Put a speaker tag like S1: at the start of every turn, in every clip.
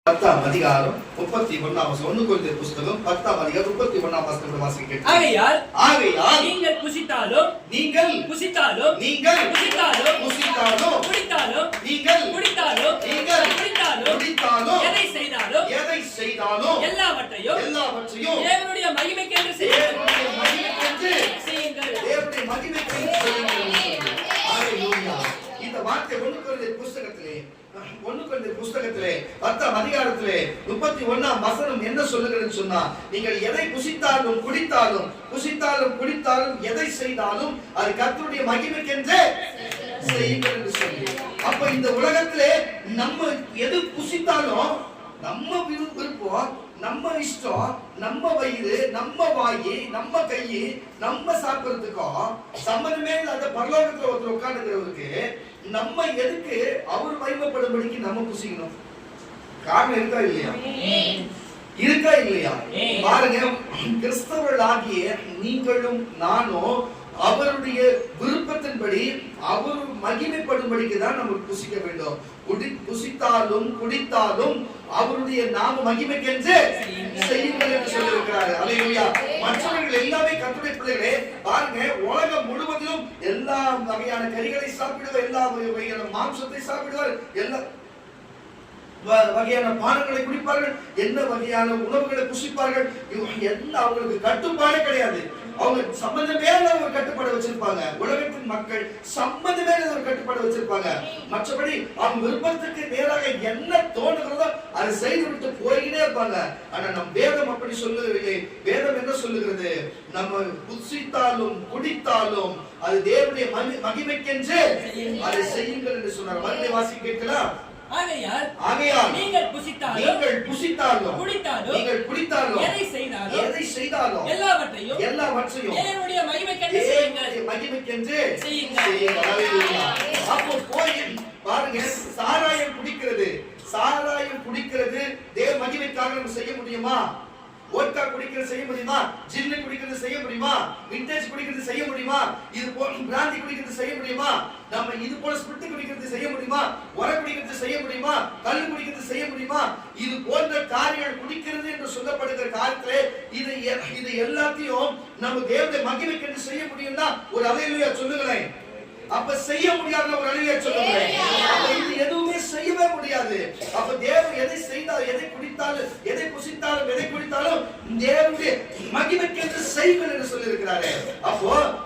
S1: 10ஆம் அதிகாரம் 31ஆம் வசனம். 1 கொரிந்தியர் புத்தகம் 10ஆம் அதிகாரம் 31ஆம் வசனத்தை வாசிக்க.
S2: ஆகையால்
S1: நீங்கள்
S2: புசித்தாலும்
S1: நீங்கள்
S2: புசித்தாலும்
S1: நீங்கள்
S2: புசித்தாலும்
S1: புசித்தாலும்
S2: குடித்தாலும்
S1: நீங்கள்
S2: குடித்தாலும்
S1: நீங்கள்
S2: குடித்தாலும்
S1: குடித்தாலும்
S2: எதை செய்தாலும் எல்லாவற்றையும் தேவனுடைய மகிமைக்கென்று செய்யுங்கள்.
S1: தேவனுடைய மகிமைக்கென்று செய்யுங்கள். ஹalleluya. இந்த வார்த்தை 1 கொரிந்தியர் புத்தகத்திலே 10ஆம் அதிகாரத்திலே 31ஆம் வசனம் என்ன சொல்லுகிறதுன்னு சொன்னா, நீங்கள் எதை புசித்தாலும் குடித்தாலும் எதை செய்தாலும் அது கர்த்தருடைய மகிமைக்கென்றே செய்யுங்கள் என்று சொல்லி. அப்ப இந்த உலகத்திலே நம்ம எது புசித்தாலும் நம்ம விருப்பம், நம்ம இஷ்டம், நம்ம வயிறு, நம்ம வாயி, நம்ம கையி, நம்ம சாப்பிடுறதுக்கும் சம்பந்தமே இல்லாத பரலோகத்துல ஒருத்தர் உட்கார்ந்துக்கிறவருக்கு நம்ம எதுக்கு அவர் மகிமைப்படும்படிக்கு நம்ம புசிக்கணும்? காரணம் இருக்கா இல்லையா? பாருங்க, கிறிஸ்தவர்களாகிய நீங்களும் நானும் அவருடைய விருப்பத்தின்படி அவர் மகிமைப்படும்படிக்கு தான் நம்ம புசிக்க வேண்டும். புசித்தாலும் குடித்தாலும் அவருடைய நாம மகிமைக்கென்று செய்யுங்கள் என்று சொல்லியிருக்கிறார். அல்லேலூயா. மற்றவர்கள் எல்லாமே கர்த்தருடைய பிள்ளைகளே, பாருங்க, உலகம் முழுவதிலும் எல்லா வகையான கறிகளை சாப்பிடுவார், எல்லா வகையான மாംசத்தை சாப்பிடுவார், எல்லா வகையான பானங்களை குடிப்பார்கள், என்ன வகையான உணவுகளை புசிப்பார்கள். எல்லாம் அவங்களுக்கு கட்டுப்பாடே கிடையாது. அவங்க சம்பந்தமே ஒரு கட்டுப்பாடு வச்சிருப்பாங்க. உலகத்தின் மக்கள் சம்பந்தமே ஒரு கட்டுப்பாடு வச்சிருப்பாங்க. மற்றபடி அவங்க விருப்பத்துக்கு நேராக என்ன தோணுகிறதோ அதை செய்து விட்டு போயிட்டே இருப்பாங்க. ஆனா நம் வேதம் அப்படி சொல்லவில்லை. வேதம் என்ன சொல்லுகிறது? நம்ம புசித்தாலும் குடித்தாலும் அது தேவனுடைய மகிமைக்கென்று அதை செய்யுங்கள் என்று சொன்னார். மறுபடியும் வாசி கேட்கலாம்.
S2: ஆகையால் நீங்கள் புசித்தாலும்
S1: குடித்தாலும்
S2: எதை செய்தாலும் எல்லாவற்றையும் தேவனுடைய மகிமைக்கென்று செய்யுங்கள்.
S1: அப்போ போய் பாருங்க, சாராயம் குடிக்கிறது தேவ மகிமைக்காக நம்ம செய்ய முடியுமா? வோட்கா குடிக்கிறது செய்ய முடியுமா? ஜின்னு குடிக்கிறது செய்ய முடியுமா? விண்டேஜ் குடிக்கிறது செய்ய முடியுமா? இது போல பிராந்தி குடிக்கிறது செய்ய முடியுமா? நம்ம இது போல ஸ்பிரிட் குடிக்கிறது செய்ய முடியுமா? ஒர குடிக்கிறது செய்ய முடியுமா? கள்ளு குடிக்கிறது செய்ய முடியுமா? இது போன்ற காரியங்கள் குடிக்கிறது என்று சொல்லப்படுகிற காரியத்திலே இது எல்லாத்தையும் நம்ம தேவனுடைய மகிமைக்கு செய்ய முடியும்னா ஒரு அல்லேலூயா சொல்லுங்களேன். அப்ப செய்ய முடியாத ஒரு அல்லேலூயா சொல்லுங்களேன். இது எதுவுமே செய்யவே முடியாது. அப்ப தேவன் எதை செய்தாலும், எதை குடித்தாலும், எதை புசித்தாலும், எதை குடித்தாலும் தேவனுடைய மகிமைக்கு செய்யுங்கள் என்று சொல்லி இருக்கிறாரு.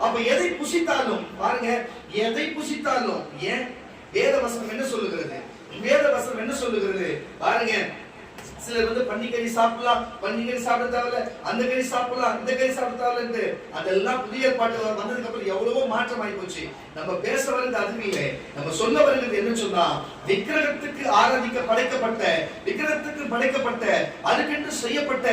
S1: அப்ப எதை புசித்தாலும் பாருங்க, எதை புசித்தாலும் ஏன் வேதவசனம் என்ன சொல்லுகிறது பாருங்க. சிலர் பன்னிக்கறி சாப்பிடலாம், பன்னிக்கறி சாப்பிட தேவையில்ல, அந்த கறி சாப்பிடலாம், இந்த கறி சாப்பிட தேவையில்லை. அதெல்லாம் புதிய ஏற்பாட்டு வந்ததுக்கு அப்புறம் எவ்வளவோ மாற்றம் ஆகி போச்சு. நம்ம பேச வருது அது இல்லை. நம்ம சொல்ல வருகிறது என்ன சொன்னா, விக்கிரகத்துக்கு படைக்கப்பட்ட அதுக்கென்று செய்யப்பட்ட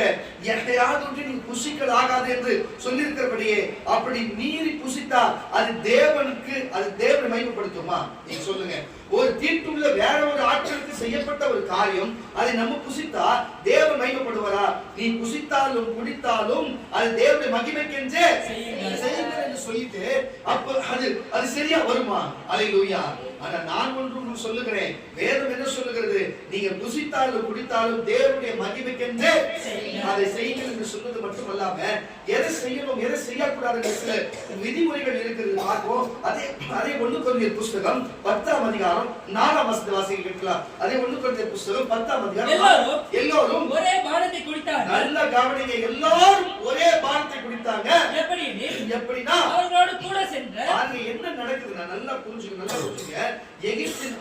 S1: எதையாவது நீங்க புசிக்கல் ஆகாது என்று சொல்லியிருக்கிறபடியே அப்படி மீறி புசித்தா அது தேவனை மகிமைப்படுத்துமா? நீங்க சொல்லுங்க. ஒரு தீட்டுள்ள வேற ஒரு ஆட்களுக்கு செய்யப்பட்ட ஒரு காரியம் அதை நம்ம புசித்தா தேவன் மகிமைப்படுவாரா? நீ புசித்தாலும் குடித்தாலும் அது தேவனுடைய மகிமைக்கென்று செய்யுங்கள் என்று சொல்லிட்டு அப்ப அது சரியா வருமா? அல்லேலூயா. ஆனா நான் ஒன்று சொல்லுகிறேன். வேதம் என்ன சொல்லுகிறது? நீங்க புசித்தாலும் குடித்தாலும் தேவனுடைய மகிமைக்கென்று அதை செய்யுங்கள் என்று சொல்வது மட்டுமல்லாம எதை செய்யணும் எதை செய்யக்கூடாது சில விதிமுறைகள் இருக்கிறது பார்ப்போம். அதே 1 கொரிந்தியர் புத்தகம் 10ஆம் அதிகாரம் 4ஆம் வசனத்தை வாசிக்க கேட்கலாம். அதே 1 கொரிந்தியர் புத்தகம் 10ஆம் அதிகாரம் எல்லோரும் ஒரே பானத்தை குடித்தார்கள். நல்ல கவனிங்க, எல்லாரும் ஒரே பானத்தை குடித்தாங்க. எப்படினா அவர்களோடு கூட சென்ற என்ன நடக்குதுன்னா நல்லா புரிஞ்சுங்க. எகிப்தின்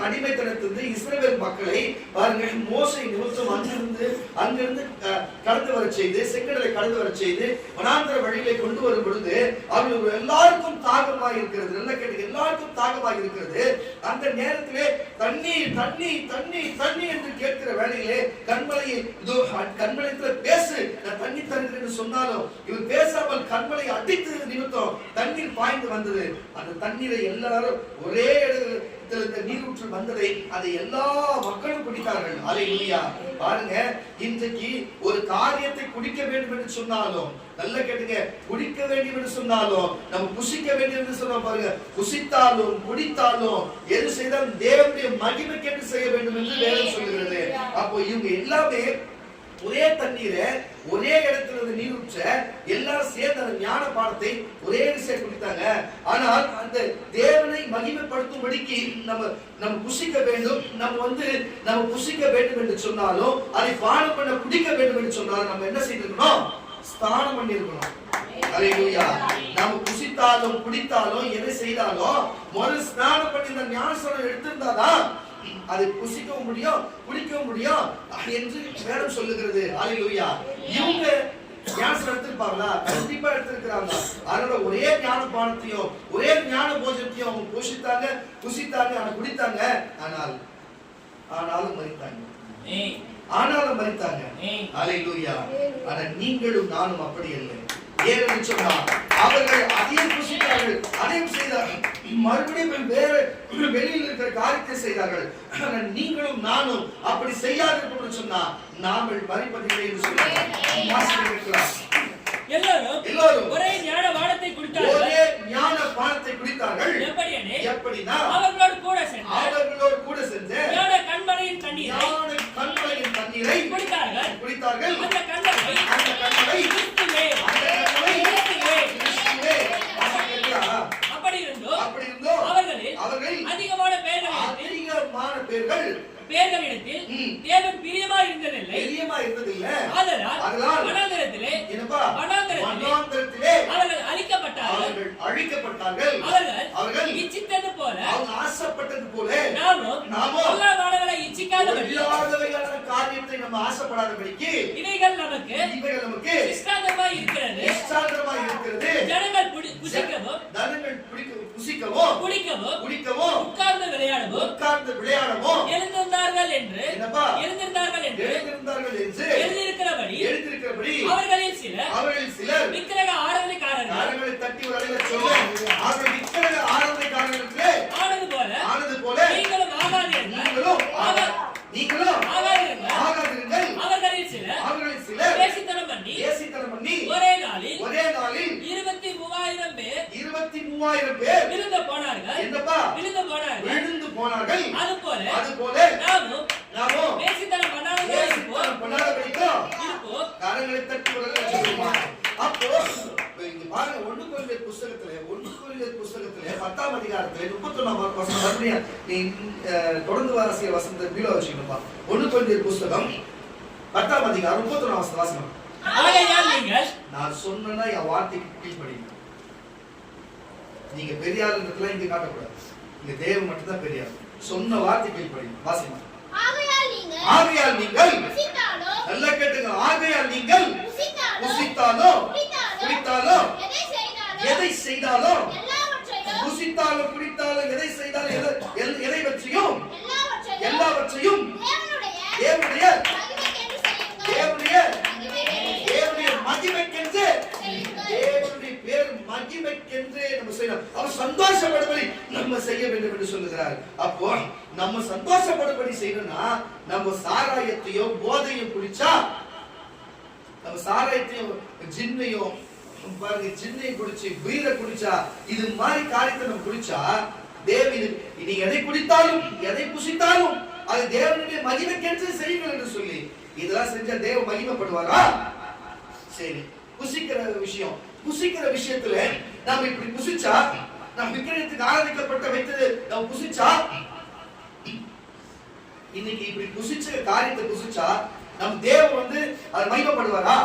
S1: அடிமைத்தனத்திலிருந்து இஸ்ரவேல் மக்களை பாருங்க மோசே நிமித்தம் அங்கிருந்து கடந்து வர செய்து, செங்கடலை கடந்து வர செய்து வனாந்தர வழிகளை கொண்டு வரும் பொழுது அவர்கள் எல்லாருக்கும் தாகமாக இருக்கிறது. நல்ல கேட்டு, எல்லாருக்கும் தாகமாக இருக்கிறது. அந்த நேரத்திலே தண்ணி என்று கேட்கிற வேளையிலே கண்மலையில பேசு, நான் தண்ணி தருகிறேன் என்று சொன்னாலும் இவர் பேசாமல் கண்மலை அடித்து நிமித்தம் தண்ணீர் பாய்ந்து வந்தது. அந்த தண்ணீரை எல்லாரும் ஒரே இந்த நீரூற்று வந்ததை அதை எல்லா மக்களும் குடித்தார்கள். அல்லேலூயா. பாருங்க, இன்றைக்கு ஒரு காரியத்தை குடிக்க வேண்டும் என்று சொன்னாலும், நல்லா கேட்டுங்க, குடிக்க வேண்டும் என்று சொன்னாலும், நம்ம புசிக்க வேண்டும் என்று சொன்னா பாருங்க, புசித்தாலும் குடித்தாலும் எது செய்தாலும் தேவனுடைய மகிமைக்கு செய்ய வேண்டும் என்று வேதம் சொல்லுகிறது. அப்போ இவங்க எல்லாமே ஒரே தண்ணீரை ஒரே இடத்துல இருந்து நீரூற்ற எல்லாரும் சேர்ந்த அந்த ஞான பானத்தை ஒரே விஷயம் குடித்தாங்க. ஆனால் அந்த தேவனை மகிமைப்படுத்தும்படிக்கு நம்ம புசிக்க வேண்டும், நம்ம புசிக்க வேண்டும் என்று சொன்னாலும், அதை பானம் பண்ண குடிக்க வேண்டும் என்று சொன்னாலும் நம்ம என்ன செய்திருக்கணும்? ஸ்நானம் பண்ணி இருக்கணும். அல்லேலூயா. நாம புசித்தாலும் குடித்தாலும் எதை செய்தாலும் முதல் ஸ்நானம் பண்ணி இந்த ஞானஸ்நானம் எடுத்திருந்தாதான் அதை புசிக்கவும் முடியும் குடிக்கவும் முடியும் என்று வேதம் சொல்லுகிறது. அல்லேலூயா. இவங்க ஞானஸ்நானம் எடுத்திருப்பாங்களா? கண்டிப்பா எடுத்திருக்கிறாங்க. அதனால ஒரே ஞான பானத்தையும் ஒரே ஞான போஜனத்தையும் அவங்க புசித்தாங்க ஆனா குடித்தாங்க. ஆனாலும் மரித்தாங்க. அல்லேலூயா. ஆனா நீங்களும் நானும் அப்படி இல்லை. ஏன்னு சொன்னா அவர்கள் அதையும் புசித்தார்கள், அதையும் செய்தார்கள், மறுபடியும் வேறு வெளியில் இருக்கிற காரியத்தை செய்தார்கள். நீங்களும் நானும் அப்படி செய்யாத சொன்னா நாங்கள் மரிப்பதில்லை என்று சொல்லுகிறார்.
S2: எல்லாரும் ஒரே ஞான பானத்தை குடித்தார்கள்.
S1: எப்படினா
S2: அவர்களோடு கூட சென்று
S1: ஞான கண்மலையின் தண்ணீரை குடித்தார்கள்.
S2: அந்த கண்மலை அப்படி இருந்தோ அவர்கள் அதிகமான பேர்களிடத்தில் தேவன் பிரியமா இருந்ததில்லை. ஆதலால் வனாந்தரத்திலே அவர்கள் அழிக்கப்பட்டார்கள். அவர்கள் இச்சித்தது போல
S1: ஆசைப்பட்டது போல
S2: நாமும் எல்லா நாடுகளை இச்சிக்காதபடி
S1: காரியத்தை நம்ம ஆசைப்படாதபடிக்கு
S2: இவைகள் நமக்கு இஷ்டாந்தமாய் இருக்கிறது. ஜனங்கள் புசிக்கவும் குடிக்கவும் உட்கார்ந்து விளையாடவும் எழுந்திருந்தார்கள் என்று எழுதியிருக்கிறபடி அவர்களில் சிலர் விக்கிரக ஆராதனைக்காரர்களை தட்டி ஒரு அறையில சொல்ல அவர்கள் விக்கிரக ஆராதனைக்காரர்களுக்கு ஆனது போல நீங்களும் ஆகாதிருங்கள். அவர்களில் சிலர் பேசித்தனம் பண்ணி ஒரே நாளில் 23,000 பேர் விழுந்து போனார்கள். அதுபோல நாமும் பேசித்தனம் பண்ணாதபடிக்கும்
S1: கரங்களை தட்டி சொல்லுமா. அப்போ இங்க பாருங்க, 1 கொரிந்தியர் புத்தகத்திலே 10ஆம் அதிகாரத்திலே 31ஆம் வசனம் மறுபடியும் நீ தொடர்ந்து வாசிக்கிற வசனத்தை பீலோ வச்சுக்கணும்பா. 1 கொரிந்தியர் புத்தகம் 10ஆம் அதிகாரம் 31ஆம் வசனம். நான் சொன்னா என் வார்த்தைக்கு கீழ்ப்படிங்க. நீங்க பெரியார்ன்றதுல இங்க காட்டக்கூடாது. இங்க தேவன் மட்டும் தான் பெரியார். சொன்ன வார்த்தை கீழ்ப்படிங்க. வாசிமா. ஆகையால் நீங்கள் நல்லா கேட்டுங்க. ஆகையால் நீங்கள் புசித்தாலும் குடித்தாலும் எதை செய்தாலும் புசித்தாலும் குடித்தாலும் எதை செய்தாலும் எதை பற்றியும் எல்லாவற்றையும் தேவனுடைய மகிமைக்கென்று தேவனுடைய பேர் மகிமைக்கென்று நம்ம செய்யணும். அவர் சந்தோஷப்படும்படி நம்ம செய்ய வேண்டும் என்று சொல்லுகிறார். அப்போ நம்ம சந்தோஷப்படும்படி செய்யணும்னா நம்ம சாராயத்தையும் போதையும் குடிச்சா, நம்ம சாராயத்தையும் ஜின்னையும் பாருங்க, ஜின்னையும் குடிச்சு பீரை குடிச்சா, இது மாதிரி காரியத்தை நம்ம குடிச்சா தேவன் இனி எதை குடித்தாலும் எதை புசித்தாலும் அது தேவனுடைய மகிமைக்கென்று செய்யுங்கள் என்று சொல்லி இதெல்லாம் செஞ்சா தேவ மகிமைப்படுவாரா? சரி, புசிக்கிற விஷயத்துல நாம இப்படி புசிச்சா, நம்ம விக்கிரகத்துக்கு ஆராதிக்கப்பட்ட வைத்தது நம்ம புசிச்சா, இன்னைக்கு இப்படி புசிச்ச காரியத்தை புசிச்சா நம்ம தேவன் அது மகிமைப்படுவாரா?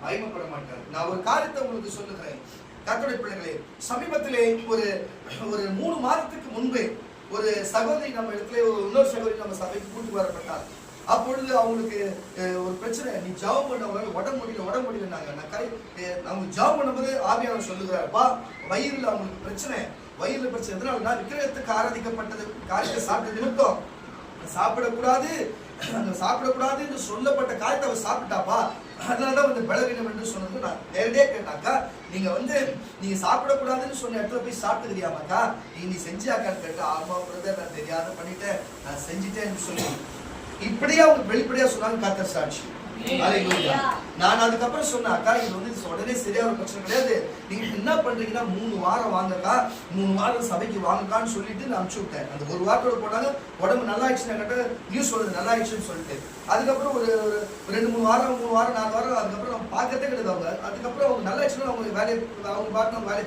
S1: மகிமைப்பட மாட்டார். நான் ஒரு காரியத்தை உங்களுக்கு சொல்லுகிறேன் கர்த்தருடைய பிள்ளைகளே. சமீபத்திலே ஒரு 3 மாதத்துக்கு முன்பே ஒரு சகோதரி நம்ம இடத்துல இன்னொரு சகோதரி நம்ம சபைக்கு கூட்டு வரப்பட்டார். அப்பொழுது அவங்களுக்கு ஒரு பிரச்சனை, நீ ஜாப் பண்ணவங்க உடம்பு முடியலன்னாங்க. அவங்க ஜாப் பண்ணும்போது ஆவியானவர் சொல்லுகிறாருப்பா, வயிறுல அவங்களுக்கு பிரச்சனை. வயிறுல பிரச்சனை எதனாலனா விக்கிரகத்துக்கு ஆராதிக்கப்பட்டது காரியத்தை சாப்பிட்ட நிமித்தம் சாப்பிடக்கூடாது அந்த சாப்பிடக்கூடாது என்று சொல்லப்பட்ட காரியத்தை அவ சாப்பிட்டாப்பா, அதனாலதான் வந்து பலவீனம் என்று சொன்னது. நான் நேரடியா கேட்டாக்கா, நீங்க சாப்பிடக்கூடாதுன்னு சொன்ன இடத்துல போய் சாப்பிட்டுக்கிறியாமாக்கா, நீ செஞ்சியாக்கான்னு கேட்டா, ஆமா பிரதர் நான் தெரியாத பண்ணிட்டேன், நான் செஞ்சுட்டேன்னு சொல்லி இப்படியே அவங்க வெளிப்படையா சொன்னாங்க. கர்த்தர் சாட்சி. நான் அதுக்கப்புறம் சொன்னாக்கா, இது வந்து உடனே சரியா ஒரு பிரச்சனை கிடையாது, நீங்க என்ன பண்றீங்கன்னா 3 வாரம் வாங்கக்கா, 3 வாரம் சபைக்கு வாங்கக்கான்னு சொல்லிட்டு நான் அனுப்பிச்சு விட்டேன். அந்த ஒரு வாரத்தோட போனாங்க, உடம்பு நல்லா ஆயிடுச்சுன்னு கேட்ட நியூஸ் வருது நல்லா ஆயிடுச்சுன்னு சொல்லிட்டு. அதுக்கப்புறம் ஒரு 2-3 வாரம் 3 வாரம் 4 வாரம் அதுக்கப்புறம் நம்ம பார்க்கறதே கிடையாது. அவங்க அதுக்கப்புறம் அவங்க நல்லா ஆயிடுச்சுன்னா அவங்க வேலையை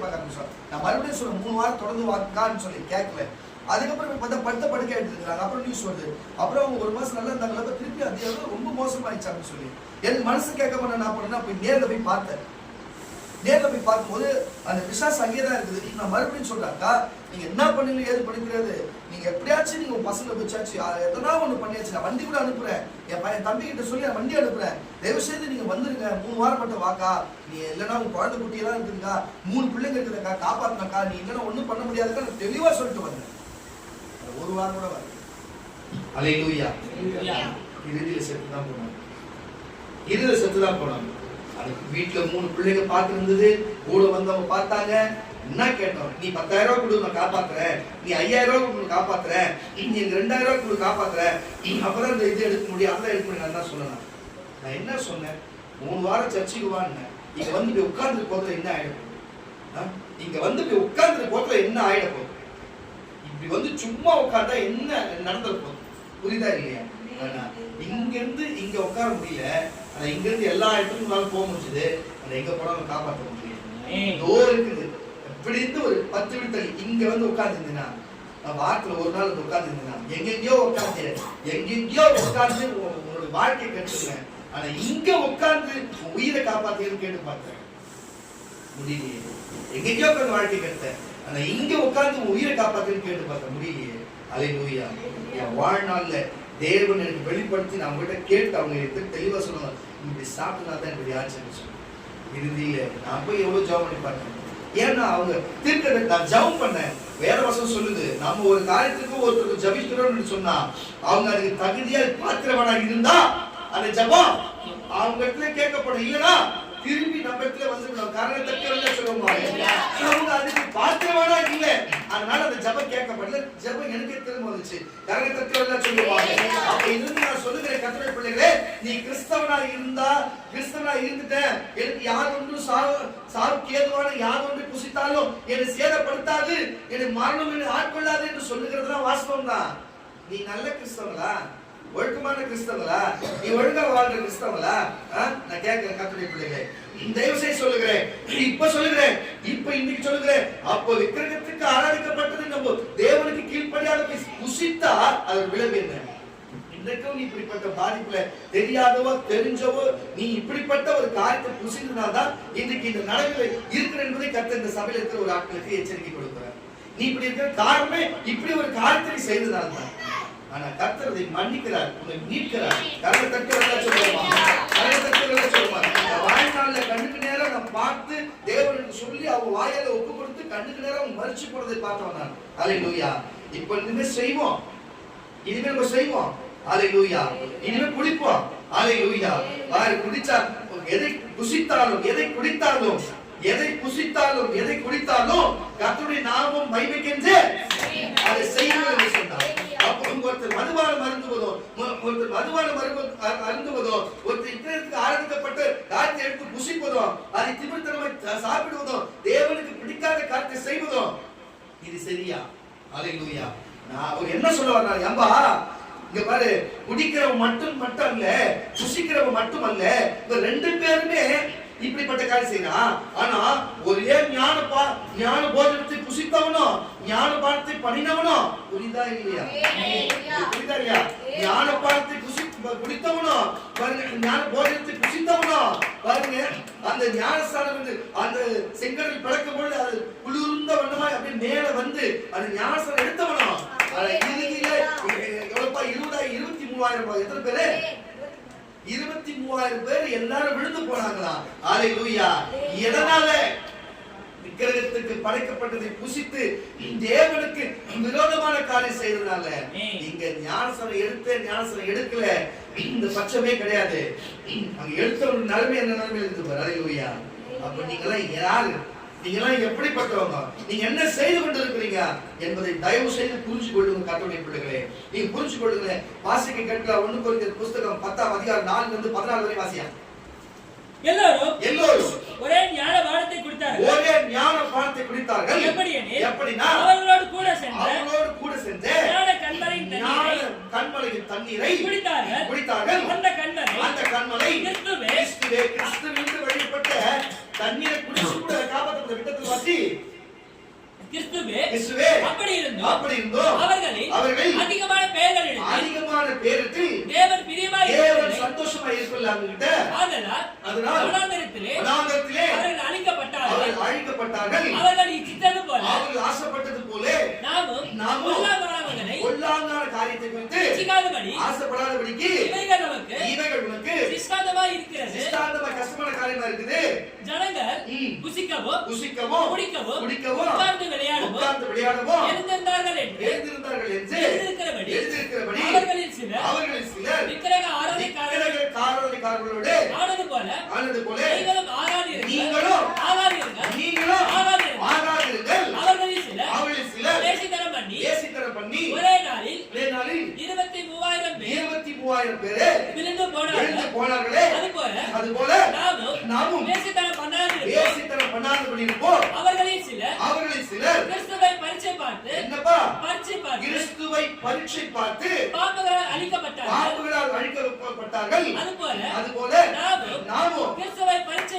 S1: பார்க்க ஆரம்பிச்சோம். நான் மறுபடியும் சொல்றேன் 3 வாரம் தொடர்ந்து வாங்கக்கான்னு சொல்லி கேட்கல. அதுக்கப்புறம் பார்த்தா படுத்த படுக்க எடுத்துருக்காங்க. அப்புறம் நியூஸ் வருது. அப்புறம் அவங்க 1 மாசம் நல்லா இருந்தாங்க, திருப்பி அது ரொம்ப மோசமாயிடுச்சான்னு சொல்லி எனக்கு மனசு கேட்க மாட்டேன். நான் பண்ணேன்னா போய் நேரில் போய் பார்த்தேன். நேரில் போய் பார்க்கும்போது அந்த பிசாசு அங்கேயே தான் இருக்குது. நான் மறுபடியும் சொல்றாக்கா, நீங்க என்ன பண்ணீங்க ஏது பண்ணிக்கிறது, நீங்க எப்படியாச்சும் நீங்க பசங்களை வச்சாச்சு எதனா ஒண்ணு பண்ணியாச்சு, நான் வண்டி கூட அனுப்புறேன், என் தம்பி கிட்ட சொல்லி நான் வண்டி அனுப்புறேன், தயவு செய்து நீங்க வந்துருங்க, 3 வாரம் மட்டும் வாக்கா, நீ இல்லைன்னா உங்க குழந்தை குட்டியெல்லாம் இருக்குதுக்கா, 3 பிள்ளைங்க இருக்குதுக்கா, காப்பாத்தினாக்கா, நீ இல்லைன்னா ஒண்ணும் பண்ண முடியாதுக்கா, நான் தெளிவா சொல்லிட்டு வந்தேன். 1 வாரம் கூட வரல. அல்லேலூயா. இறுதியில செத்து தான் போனாங்க. அதுக்கு வீட்டுல 3 பிள்ளைங்க பார்த்து இருந்தது. கூட வந்தவங்க பார்த்தாங்க. என்ன கேட்டோம், நீ 10,000 ரூபாய் கொடு நான் காப்பாத்துறேன், நீ 5,000 ரூபாய் கொடு காப்பாத்துறேன், நீ 2,000 ரூபாய் கொடு காப்பாத்துறேன், அப்பதான் இந்த இது எடுக்க முடியும் அதெல்லாம் எடுக்க முடியும். நான் சொன்னேன். நான் என்ன சொன்னேன், 3 வாரம் சர்ச்சைக்கு வான்னு இங்க வந்து போய் உட்கார்ந்து போதுல என்ன ஆயிடும், இங்க வந்து போய் உட்கார்ந்து போதுல என்ன ஆயிட போகுது, இப்படி வந்து சும்மா உட்கார்ந்தா என்ன நடந்துட போகுது, புரியுதா இல்லையா? இங்க இருந்து இங்க உட்கார முடியல, ஆனா இங்க இருந்து எல்லா இடத்துக்கும் போக முடிஞ்சது, ஆனா எங்க போனாலும் காப்பாற்ற முடியல. இருக்குது இப்படி இருந்து ஒரு 10 வீடு தள்ளி இங்க வந்து உட்கார்ந்துருந்தேன்னா, வாரத்துல ஒரு நாள் உட்கார்ந்துருந்தேன்னா, எங்கெங்கயோ உட்கார்ந்து உங்களோட வாழ்க்கையை கற்றுக்கிறேன். ஆனா இங்க உட்கார்ந்து உயிரை காப்பாத்தேன்னு கேட்டு பார்த்தேன், முடியலையே. எங்கெங்கயோ உட்கார்ந்து வாழ்க்கை கட்டேன், ஆனா இங்க உட்கார்ந்து உயிரை காப்பாத்தேன்னு கேட்டு பார்த்தேன், முடியலையே. அல்லேலூயா. என் வாழ்நாள்ல தேவன் எனக்கு வெளிப்படுத்தி நான் அவங்ககிட்ட கேட்டு அவங்க தெளிவா சொல்லுவாங்க, இப்படி சாப்பிட்டா தான் எனக்கு ஆச்சுன்னு சொல்லி. இறுதியில நான் போய் எவ்வளவு ஜெபம் பண்ணி பார்த்தேன். ஏன்னா அவங்க தீர்க்கதை நான் ஜெபம் பண்ணேன். வேற வசனம் சொல்லுது, நம்ம ஒரு காரியத்துக்கு ஒருத்தருக்கு ஜபிக்கிறோம்னு சொன்னா அவங்க அதுக்கு தகுதியா பாத்திரவனா இருந்தா அந்த ஜெபம் அவங்க இடத்துல கேட்கப்படும், இல்லைன்னா திரும்பி நம்ம இடத்துல வந்துடும். காரணத்தை சொல்லுவாங்க அவங்க அதுக்கு பாத்திரவானா இல்ல, அதனால அந்த ஜெபம் கேட்கப்படல. ஜெபம் எனக்கு திரும்ப வந்துச்சு, காரணத்தை சொல்லுவாங்க. அப்ப இருந்து நான் சொல்லுகிறேன் கர்த்தருடைய பிள்ளைகளே, நீ கிறிஸ்தவனா இருந்துட்ட, எனக்கு யார் ஒன்றும் சாவுக்கு ஏதுவான யார் ஒன்று புசித்தாலும் என்னை சேதப்படுத்தாது, எனக்கு மரணம் என்னை ஆட்கொள்ளாது என்று சொல்லுகிறதுலாம் வாஸ்தவம் தான். நீ நல்ல கிறிஸ்தவங்களா, ஒழுக்கமான கிறிஸ்தவங்களா, நீ ஒழுங்கா வாழ்ற கிறிஸ்தவங்களா? நான் கேட்கிறேன் கர்த்தருடைய பிள்ளைகளே, தயவு செய்து சொல்லுகிறேன், இப்ப இன்னைக்கு சொல்லுகிறேன், அப்போ விக்கிரகத்துக்கு ஆராதிக்கப்பட்டது நம்ம தேவனுக்கு கீழ்ப்படியாக புசித்தா அது விளைவு என்ன? இன்றைக்கும் நீ இப்படிப்பட்ட பாதிப்புல தெரியாதவோ தெரிஞ்சவோ நீ இப்படிப்பட்ட ஒரு காரியத்தை புசிந்தனால்தான் இன்றைக்கு இந்த நடைமுறை இருக்கிற என்பதை கர்த்தர் இந்த சபையில் இருக்கிற ஒரு ஆட்களுக்கு எச்சரிக்கை கொடுக்கிறார். நீ இப்படி இருக்கிற காரணமே இப்படி ஒரு காரியத்தை செய்ததால்தான். ஆனா கர்த்தர் அதை மன்னிக்கிறார், உன்னை மீட்கிறார். வாழ்நாள்ல கண்ணுக்கு நேரம் நம்ம பார்த்து தேவனுக்கு சொல்லி அவங்க வாயால ஒப்பு கொடுத்து கண்ணுக்கு நேரம் மறிச்சு போறதை பார்த்தோம் நான். அல்லேலூயா. இப்ப இனிமே செய்வோம், நம்ம செய்வோம். அல்லேலூயா. இனிமே குடிப்போம். அல்லேலூயா. வாய் குடிச்சா எதை புசித்தாலும் எதை குடித்தாலும் கர்த்தருடைய நாமம் மகிமைக்கென்று அதை செய்யணும் என்று சொன்னார். ஒருத்தர் மதுபானம் அருந்துவதோ, ஒருத்தர் இத்தனைக்கு ஆராதிக்கப்பட்ட காரியத்தை எடுத்து புசிப்பதோ, அதை திமிர்த்தனமாய் சாப்பிடுவதோ, தேவனுக்கு பிடிக்காத காரியத்தை செய்வதோ, இது சரியா? அல்லேலூயா. நான் அவர் என்ன சொல்ல வர்றாரு, அம்பா இங்க பாரு, குடிக்கிறவன் மட்டும் அல்ல, புசிக்கிறவன் மட்டும் அல்ல, இந்த 2 பேருமே இப்படிப்பட்ட காரியம் செய்யறான். ஆனா ஒரே ஞான போஜனத்தை புசித்தவனோ ஞான பானத்தை பண்ணினவனோ, புரியுதா இல்லையா? ஞான பானத்தை குடித்தவனோ பாருங்க, ஞான போஜனத்தை புசித்தவனோ பாருங்க, அந்த ஞானஸ்தானம் அந்த செங்கடல் பிளக்கும் பொழுது அது குளிர்ந்த வண்ணமாய் அப்படியே மேல வந்து அந்த ஞானஸ்தானம் எடுத்தவனோ, எவ்வளவுப்பா 23,000 எத்தனை பேரு? 23,000 பேர் எல்லாரும் விழுந்து போனாங்களா? அல்லேலூயா. எதனால? விக்கிரகத்துக்கு படைக்கப்பட்டதை புசித்து தேவனுக்கு விரோதமான காரியம் செய்ததுனால நீங்க ஞானஸ்நானம் எடுக்கல, இந்த பட்சமே கிடையாது. அங்க எடுத்த ஒரு நிலைமை என்ன நிலைமை இருக்கு பாரு. அல்லேலூயா. அப்ப நீங்களாம் யாரு, நீங்களாம் எப்படிப்பட்டவங்க, நீங்க என்ன செய்து கொண்டிருக்கிறீங்க என்பதை தயவு செய்து புரிஞ்சு கொள்ளுங்க கர்த்தருடைய பிள்ளைகளே. நீங்க புரிஞ்சு கொள்ளுங்க. வாசிக்க கேட்கலாம். 1 கொரிந்தியர் புஸ்தகம் 10ஆம் அதிகாரம் 4 இருந்து 14 வரை வாசியா. எல்லோரும்
S2: ஒரே ஞான பானத்தை குடித்தார்கள்.
S1: எப்படினா
S2: அவர்களோடு கூட சென்று
S1: கன்மலையின் தண்ணீரை
S2: குடித்தார்கள்.
S1: அந்த கன்மலை கிறிஸ்துவிற்கு வழிபட்ட தண்ணீரை குடிச்சு கூட காப்பாற்றப்பட்ட விட்டத்தில் வாசி. கிறிஸ்துவே அப்படி இருந்தோம் அவர்கள் அதிகமான பேரில் தேவன் சந்தோஷமா இருக்கலாம்கிட்ட. அதனால் வனாந்தரத்திலே அவர்கள் அழிக்கப்பட்டார்கள். அவர்கள் இச்சித்தது போல, அவர்கள் ஆசைப்பட்டது போல நாமும் கொல்லாங்கான காரியத்தை குறித்து ஆசைப்படாதபடிக்கு இவைகள் நமக்கு சிஸ்தாந்தமாய் இருக்கிறது. சிஸ்தாந்தமா கஷ்டமான காரியமா இருக்குது. ஜனங்கள் புசிக்கவும் குடிக்கவும் உட்கார்ந்து விளையாடவும் எழுந்திருந்தார்கள் என்று எழுதியிருக்கிறபடி அவர்களில் சிலர் விக்கிரக ஆராதனைக்காரர்களோடு ஆனது போல நீங்களும் ஆகாதீர்கள். அவர்களில் சிலர் வேசித்தனம் பண்ணி ஒரே நாளில் 23,000 பேர் விழுந்து போனார்களே. அதுபோல நாமும் வேசித்தனம் பண்ணாதபடி இருப்போம். அவர்களில் சிலர் கிறிஸ்துவை பரீட்சை பார்த்து பாம்புகளால் அழிக்கப்பட்டார்கள். அதுபோல நாமும் கிறிஸ்துவை பரீட்சை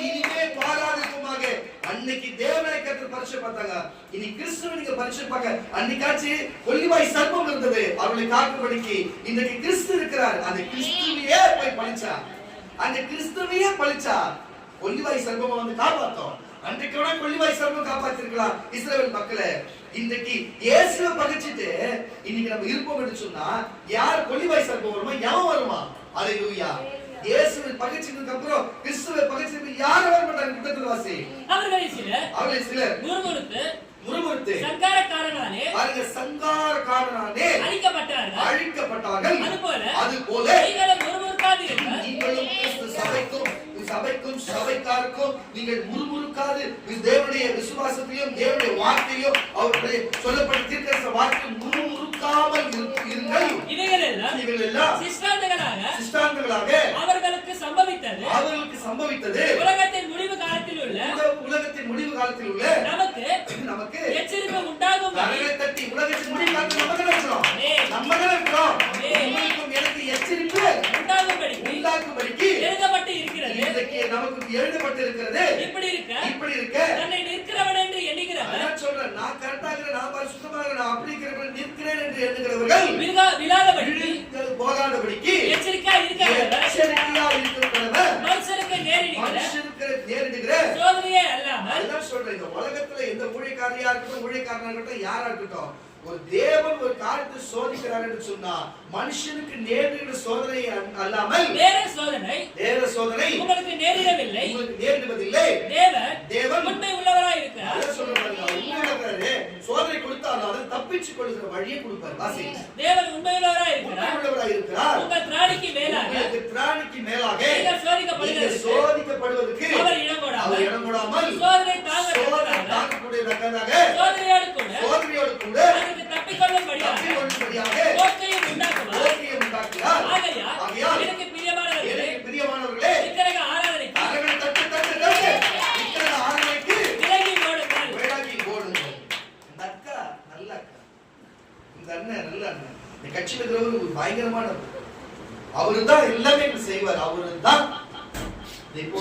S1: இனிமே பாராதிக்குமாக. அன்னைக்கு தேவனை கற்று பரீட்சை பார்த்தாங்க, இனி கிறிஸ்துவை நீங்க பரீட்சை பார்க்க. அன்னைக்காச்சு கொல்லிவாய் சர்ப்பம் இருந்தது, அவர்களை காக்கும்படிக்கு. இன்றைக்கு கிறிஸ்து இருக்கிறார். அந்த கிறிஸ்துவையே போய் பழிச்சா, அந்த கிறிஸ்துவையே பழிச்சா கொல்லிவாய் சர்ப்பம் வந்து காப்பாத்தோம். அன்றைக்கு வேணா கொல்லிவாய் சர்ப்பம் காப்பாத்திருக்கலாம் இஸ்ரவேல் மக்களை. இன்றைக்கு இயேசுவை பகைச்சிட்டு இன்னைக்கு நம்ம இருப்போம் என்று சொன்னா யார் கொல்லிவாய் சர்ப்பம் வருமா, எவன் வருமா? அல்லேலூயா. இயேசுவை பகைச்சதுக்கு அப்புறம் கிறிஸ்துவை பகைச்சதுக்கு யாரும் வர மாட்டாங்க. கூட்டத்தில் வாசி. அவர்களில் சிலர் முறுமுறுத்து சங்காரக்காரனாலே அழிக்கப்பட்டார்கள். அதுபோல நீங்களும் கிறிஸ்து சபைக்கும் சபைக்காருக்கும் நீங்கள் முறுமுறுக்காது தேவனுடைய விசுவாசத்தையும் தேவனுடைய வார்த்தையும் அவருடைய சொல்லப்பட்ட தீர்க்கதரிசன வார்த்தையும் முறுமுறுக்காமல் இருங்கள். இவைகள் எல்லாம் சிஷ்டாந்தங்களாக அவர்களுக்கு சம்பவித்தது உலகத்தின் முடிவு காலத்தில் உள்ள நமக்கு எச்சரிக்கை உண்டாகும். தட்டி உலகத்தின் முடிவு காலத்தில் நம்ம தான் இருக்கிறோம். எனக்கு எச்சரிப்பு உண்டாகும்படிக்கு எழுதப்பட்டு இருக்கிறது. நமக்கு எழுதப்பட்டு இருக்கிறது. இப்படி இருக்க தன்னை நிற்கிறவன் என்று எண்ணுகிறவன், நான் சொல்றேன், நான் கரெக்டா இருக்கிறேன், நான் பரிசுத்தமாக நான் அப்படி நிற்கிறேன் என்று எண்ணுகிறவர்கள் போகாதபடிக்கு எச்சரிக்கையா இருக்கிறவன் மனுஷருக்கு நேரிடுகிற சோதனையே அல்லாமல். நான் சொல்றேன், இந்த உலகத்துல எந்த ஊழியக்காரனா இருக்கட்டும் யாரா இருக்கட்டும், ஒரு தேவன் ஒரு காரியத்தை சோதிக்கிறார் என்று சொன்னா மனுஷனுக்கு நேரிடுகிற சோதனை அல்லாமல் வேற சோதனை உங்களுக்கு நேரிடுவதில்லை. தேவன் உண்மை உள்ளவராய் இருக்கிறார். சோதனை கொடுத்தாலும் அதை தப்பிச்சுக் கொள்கிற வழியை கொடுப்பார். வாசி. தேவன் உண்மை உள்ளவராய் இருக்கிறார். உங்கள் திராணிக்கு மேலாக சோதிக்கப்படுவதற்கு அவர் இடம் கொடாமல் சோதனை தாங்கக்கூடியதாக சோதனையோடு கூட தப்பிக்கொள்ளும்படியாக போக்கையும் உண்டாக்குவார். ஆகையால் எனக்கு பிரியமானவர்களே விக்கிரக ஆராதனைக்கு விலகி ஓடுங்கள். இந்த அக்கா நல்ல அக்கா, இந்த அண்ணன் நல்ல அண்ணன், இந்த கட்சியில் இருக்கிறவர் ஒரு பயங்கரமான, அவரு தான் எல்லாமே செய்வார். அவரு தான் இப்போ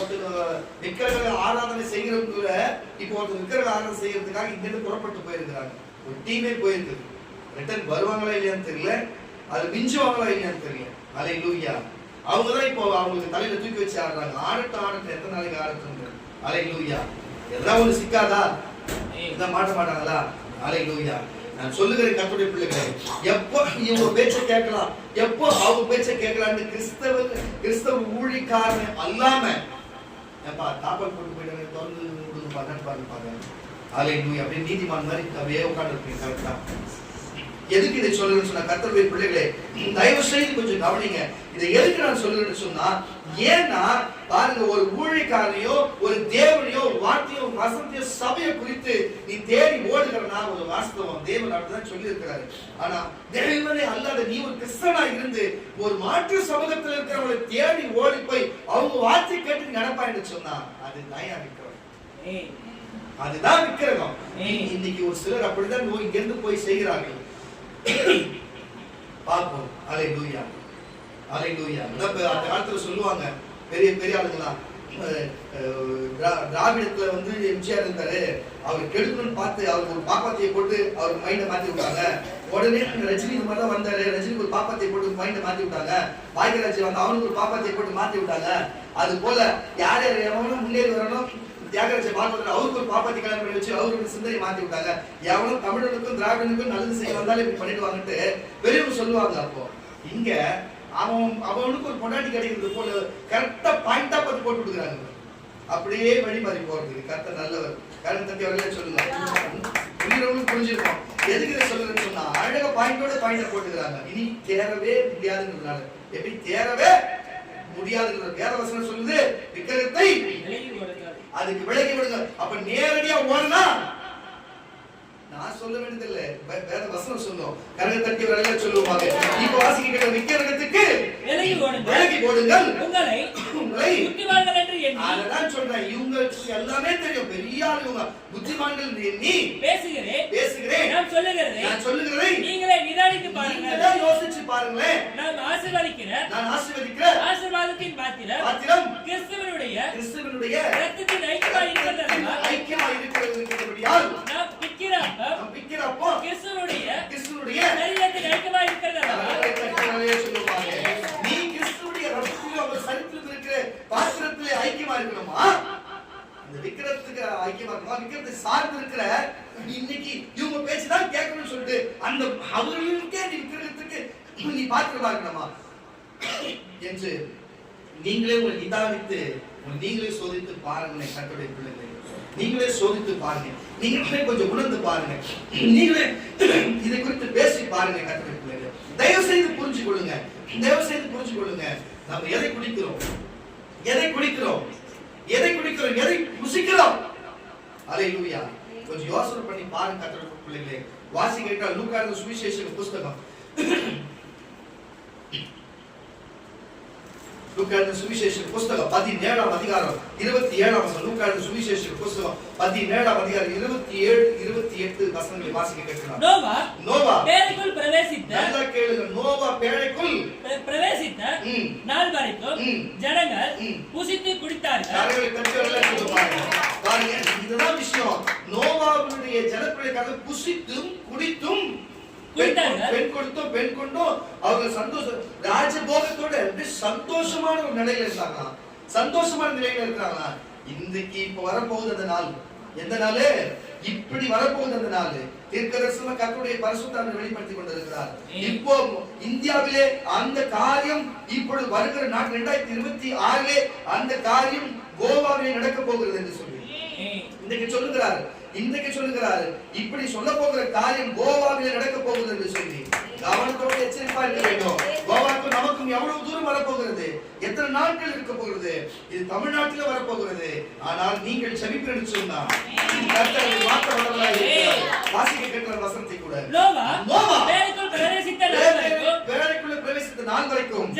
S1: விக்கிரக ஆராதனை செய்கிறவங்க இப்போ விக்கிரக ஆராதனை செய்யறதுக்காக இங்கிருந்து புறப்பட்டு போயிருக்கிறாங்க. ஒரு டீமே போயிருக்கு. ரிட்டர்ன் வருவாங்களா இல்லையான்னு தெரியல, அது மிஞ்சுவாங்களா இல்லையான்னு தெரியல. அல்லேலூயா. அவங்கதான் இப்போ அவங்களுக்கு தலையில தூக்கி வச்சு ஆடுறாங்க. ஆடட்டும் எத்தனை நாளைக்கு ஆடட்டும். அல்லேலூயா. எல்லாம் ஒரு சிக்காதா இதான் மாட்ட மாட்டாங்களா? அல்லேலூயா. நான் சொல்லுகிறேன் கர்த்தருடைய பிள்ளைகளே, எப்போ இவங்க பேச்ச கேட்கலாம், எப்போ அவங்க பேச்ச கேட்கலாம்னு கிறிஸ்தவ ஊழியக்காரன் அல்லாம ஏப்பா தாப்பல் போட்டு போயிட்டு திறந்து பாருங்க. ஹalleluya. அப்படியே நீதிமான் மாதிரி அப்படியே உட்கார்ந்துருப்பீங்க. கரெக்டா? எதுக்கு இதை சொல்லுறேன்னு சொன்னா, கர்த்தருடைய பிள்ளைகளே தயவு செய்து கொஞ்சம் கவனிங்க. இதை எதுக்கு நான் சொல்லுறேன்னு சொன்னா, ஏன்னா பாருங்க, ஒரு ஊழியக்காரனையோ ஒரு தேவனையோ வார்த்தையோ வசனத்தையோ சபையை குறித்து நீ தேடி ஓடுகிறனா ஒரு வாஸ்தவம். தேவன் அப்படிதான் சொல்லி இருக்கிறாரு. ஆனா தேவனே அல்லாத நீ ஒரு கிறிஸ்தவனா இருந்து ஒரு மாற்று சமூகத்தில் இருக்கிறவங்களை தேடி ஓடி போய் அவங்க வார்த்தை கேட்டு நடப்பான்னு சொன்னா அது தயா விக்கிரகம். அதுதான் விக்கிரகம். இன்னைக்கு ஒரு சிலர் அப்படிதான் இங்க இருந்து போய் செய்கிறார்கள். பாப்போம். ஹalleluya, ஹalleluya. அந்த காலத்துல சொல்லுவாங்க பெரிய பெரிய ஆளுங்களா, திராவிடத்துல வந்து எம்ஜிஆர் இருந்தாரு, அவர் கெடுக்கணும்னு பார்த்து அவருக்கு ஒரு பாப்பாத்தியை போட்டு அவர் மைண்டை மாத்தி விட்டாங்க. உடனே ரஜினி இந்த மாதிரி தான் வந்தாரு, ரஜினிக்கு ஒரு பாப்பாத்தியை போட்டு மைண்டை மாத்தி விட்டாங்க. பாக்கியராஜ் வந்து அவனுக்கு ஒரு பாப்பாத்தியை போட்டு மாத்தி விட்டாங்க. அது போல யார் யார் எவனும் முன்னேறி வரணும், தியாகராஜ பாகவதர் அவருக்கு ஒரு பாப்பாத்தி கல்யாணம் பண்ணி வச்சு அவருக்கு சிந்தனை மாத்தி விட்டாங்க. எவனும் தமிழனுக்கும் திராவிடனுக்கும் நல்லது செய்ய வந்தாலும் இப்படி பண்ணிடுவாங்கட்டு பெரியவங்க சொல்லுவாங்க. அப்போ இங்க அவனுக்கு ஒரு பொண்டாட்டி கிடைக்கிறது போல கரெக்டா பாயிண்டா பார்த்து போட்டு விடுறாங்க. அப்படியே வழி மாறி போறது. கரெக்டா நல்லவர். கரெக்ட் தட்டி வரல சொல்லுங்க, புரியுறவங்களுக்கு புரிஞ்சிருக்கோம். எதுக்கு இதை சொல்லுறேன்னு சொன்னா, அழகா பாயிண்டோட பாயிண்ட போட்டுக்கிறாங்க. இனி தேரவே முடியாதுன்றதுனால எப்படி தேரவே முடியாதுன்ற வேற வசனம் சொல்லுது, விக்கிரகத்தை அதுக்கு விலகி விடுங்க. அப்ப நேரடியா ஓடுனா நான் சொல்ல வேண்டியதில்லை, வேற வசனம் சொல்லும். கரக தட்டி வரல சொல்லுவாங்க. இப்ப வாசிக்கிற விக்கிரகத்துக்கு விலகி ஓடுங்கள், உங்களை புத்திமான்கள் என்று எண்ணி. அதான் சொல்றேன், இவங்களுக்கு எல்லாமே தெரியும், பெரிய ஆளுங்க புத்திமான்கள் எண்ணி பேசுகிறேன் நான் சொல்லுகிறதை நீங்களே நிதானித்து பாருங்க, யோசிச்சு பாருங்களேன். நான் ஆசீர்வதிக்கிற ஆசீர்வாதத்தின் பாத்திரம் கிறிஸ்துவினுடைய இரத்தத்தின் ஐக்கியமாய் இருக்கிறபடியால் நாம் பிக்கிறப்போ கிறிஸ்துவினுடைய சரீரத்தின் ஐக்கியமாய் இருக்கிறதா சொல்லுவாங்க. நீ கிறிஸ்துவினுடைய இரத்தத்திலே அவர் சரீரத்தில் இருக்கிற பாத்திரத்திலே ஐக்கியமா இருக்கணுமா, அந்த விக்கிரகத்துக்கு ஐக்கியமா இருக்கணுமா, விக்கிரகத்தை சார்ந்து இருக்கிற இன்னைக்கு இவங்க பேச்சுதான் கேட்கணும்னு சொல்லிட்டு அந்த அவர்களுக்கே நீ விக்கிரகத்துக்கு நீ பாத்திரமா இருக்கணுமா என்று நீங்களே உங்களை நிதானித்து நீங்களே சோதித்து பாருங்களேன். கர்த்தருடைய பிள்ளைகளே, நீங்களே சோதித்து பாருங்க, நீங்களே கொஞ்சம் உணர்ந்து பாருங்க, நீங்களே இதை குறித்து பேசி பாருங்க. கர்த்தருடைய பிள்ளைகளே, தயவு செய்து புரிஞ்சு கொள்ளுங்க, தயவு செய்து புரிஞ்சு கொள்ளுங்க. நம்ம எதை குடிக்கிறோம், எதை புசிக்கிறோம். அல்லேலூயா. கொஞ்சம் யோசனை பண்ணி பாருங்க கர்த்தருடைய பிள்ளைகளே. வாசிக்க லூக்கா சுவிசேஷ புஸ்தகம், லூக்கா சுவிசேஷ புஸ்தகம் 17ஆம் அதிகாரம் 27ஆம் வசனம். லூக்கா சுவிசேஷ புஸ்தகம் 17ஆம் அதிகாரம் 27 28 வசனங்களை வாசிக்க கேட்கிறோம். நோவா பேழைக்குள் பிரவேசித்த, நல்லா கேளுங்க, நோவா பேழைக்குள் பிரவேசித்த நாள் வரைக்கும் ஜனங்கள் புசித்து குடித்தார்கள். ஜனங்களை கட்டளை சொல்லுவாங்க. பாருங்க, இதுதான் விஷயம். நோவாவுடைய ஜனப்பிரஜைக்காக புசித்தும் குடித்தும் பெண் கொண்டும் அவங்க சந்தோஷம் ராஜபோகத்தோட சந்தோஷமான ஒரு நிலையில இருக்காங்களா, சந்தோஷமான நிலையில இருக்கிறாங்களா. இன்றைக்கு இப்ப வரப்போகுது அந்த நாள். எந்த நாள்? இப்படி வரப்போகுது அந்த நாள். தீர்க்கதரிசனமா கர்த்தருடைய பரிசுத்தாவியை வெளிப்படுத்திக் கொண்டிருக்கிறார். இப்போ இந்தியாவிலே அந்த காரியம் இப்பொழுது வருகிற நாள் 2026 அந்த காரியம் கோவாவிலே நடக்க போகிறது என்று சொல்லி இன்றைக்கு சொல்லுகிறார். இப்படி சொல்ல போகிற காரியம் கோவாவிலே நடக்க போகுது என்று சொல்லி கவனத்தோடு எச்சரிப்பா இருக்க வேண்டும். கோவாவுக்கும் நமக்கும் எவ்வளவு தூரம் வரப்போகிறது, எத்தனை நாட்கள் இருக்க போகிறது, இது தமிழ்நாட்டில் வரப்போகிறது. ஆனால் நீங்கள் செவிப்பெடுத்து சொன்னா வாசிக்க கேட்கிற வசனத்தை கூட பேழைக்குள்ள பிரவேசித்த நாள் வரைக்கும்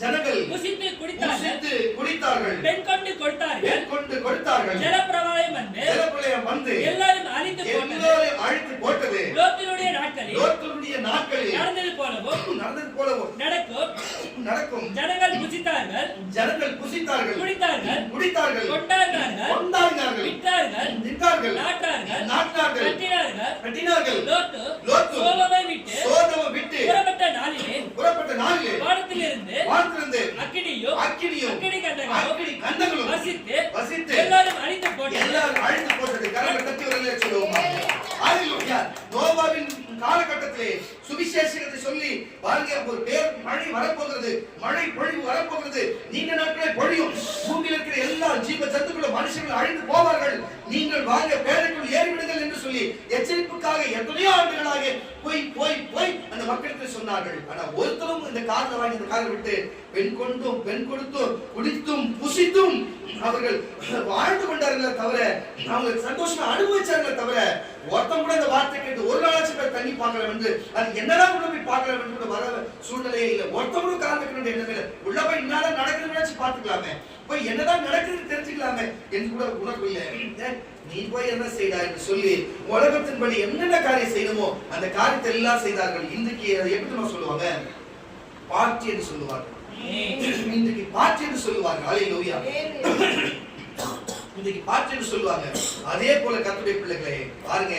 S1: ஜனங்கள் புசித்து குடித்தார்கள், பெண் கொண்டு கொடுத்தார்கள். ஜலப்பிரளயம் வந்து எல்லாரும் அழித்து போட்டது. லோத்தினுடைய நாட்களில் நடந்தது போலவும் நடக்கும். ஜனங்கள் புசித்தார்கள், குடித்தார்கள், கொண்டாடினார்கள், விற்றார்கள், நாட்டார்கள், கட்டினார்கள். லோத்து சோதோமை விட்டு புறப்பட்ட நாளிலே வானத்திலிருந்து அக்கினியும் கண்டங்களும் வசித்து எல்லாரும் அழித்து போட்டது. கரங்களை தட்டி வரலே சொல்லுவோம். ஹalleluya. நோவாவின் காலகட்டத்திலே சுவிசேஷத்தை சொல்லி பாருங்க, ஒரு பேர் மழை வரப்போகிறது, மழை பொழிவு வரப்போகிறது, நீண்ட நாட்களே பொழியும். பூமியில் இருக்கிற எல்லா ஜீவ ஜந்துக்களும் மனுஷர்கள் அழிந்து போவார்கள். நீ நீங்கள் வாங்க பேழைக்குள் ஏறிவிடுங்கள் என்று சொல்லி எச்சரிப்புக்காக எத்தனையோ ஆண்டுகளாக போய் போய் போய் அந்த மக்களுக்கு சொன்னார்கள். ஆனா ஒருத்தரும் இந்த காரில் வாங்கி இந்த காரை விட்டு பெண் கொண்டும் பெண் கொடுத்தும் குடித்தும் புசித்தும் அவர்கள் வாழ்ந்து கொண்டார்களே தவிர அவங்க சந்தோஷமா அனுபவிச்சார்களே தவிர ஒருத்தம் கூட இந்த வார்த்தை கேட்டு ஒரு நாளாச்சும் பேர் தண்ணி பார்க்கலாம் என்று அது என்னதான் கூட போய் பார்க்கலாம் என்று கூட வர சூழ்நிலையே இல்லை. ஒருத்தம் கூட காரணம் எண்ணமே இல்லை. உள்ள போய் என்னதான் நடக்குதுன்னு பார்த்துக்கலாமே, போய் என்னதான் நடக்குதுன்னு தெரிஞ்சுக்கலாமே என்று கூட உணர்வு இல்லை. நீ போய் என்ன செய்தா என்று சொல்லி உலகத்தின்படி என்னென்ன காரியம் செய்யணுமோ அந்த காரியத்தை எல்லாம் செய்தார்கள். இன்றைக்கு அதை எப்படி சொல்லுவாங்க? பார்ட்டி என்று சொல்லுவார்கள். இன்றைக்கு பார்ட்டி என்று சொல்லுவார்கள். அல்லேலூயா. இன்றைக்கு பார்ட்டி என்று சொல்லுவாங்க. அதே போல கர்த்தருடைய பிள்ளைகளே பாருங்க,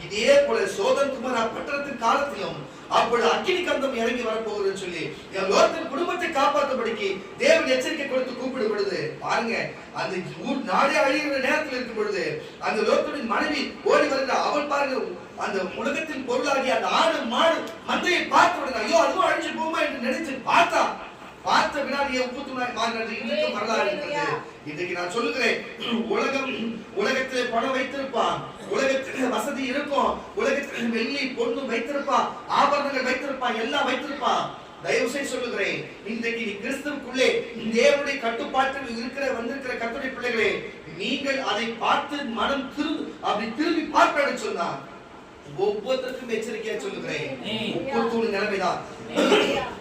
S1: இதே போல சோதன் குமார் பட்டணத்தின் காலத்திலும் அப்பொழுது அக்கினி கந்தம் இறங்கி வரப்போகுதுன்னு சொல்லி லோத்தின் குடும்பத்தை காப்பாற்றும்படிக்கு தேவன் எச்சரிக்கை கொடுத்து கூப்பிடும் பொழுது பாருங்க, அந்த ஊர் நாடே அழிகிற நேரத்தில் இருக்கும் பொழுது அந்த லோத்தின் மனைவி ஓடி வருகிற அவள் பாருங்க, அந்த உலகத்தின் பொருளாகி அந்த ஆடு மாடு மந்தையை பார்த்த உடனே ஐயோ அதுவும் அழிஞ்சு போமா என்று நினைச்சு பார்த்த வினாடியை உப்புத்துணாய் மாறினது இன்றைக்கும் வரலாறு இருக்கிறது. இன்றைக்கு நான் சொல்லுகிறேன், உலகத்திலே பணம் வைத்திருப்பான், உலகத்தில் வசதி இருக்கும், உலகத்தில் வெள்ளி பொண்ணு வைத்திருப்பான், ஆபரணங்கள் வைத்திருப்பான், எல்லாம் வைத்திருப்பான். தயவு செய்து சொல்லுகிறேன், இன்றைக்கு நீ கிறிஸ்துவுக்குள்ளே தேவனுடைய கட்டுப்பாட்டில் வந்திருக்கிற கர்த்தருடைய பிள்ளைகளே, நீங்கள் அதை பார்த்து மனம் திரும்பி பார்க்கணும்னு சொன்னா ஒவ்வொருத்தருக்கும் எச்சரிக்கையா சொல்லுகிறேன். ஒவ்வொருத்தரும் நிலைமைதான்.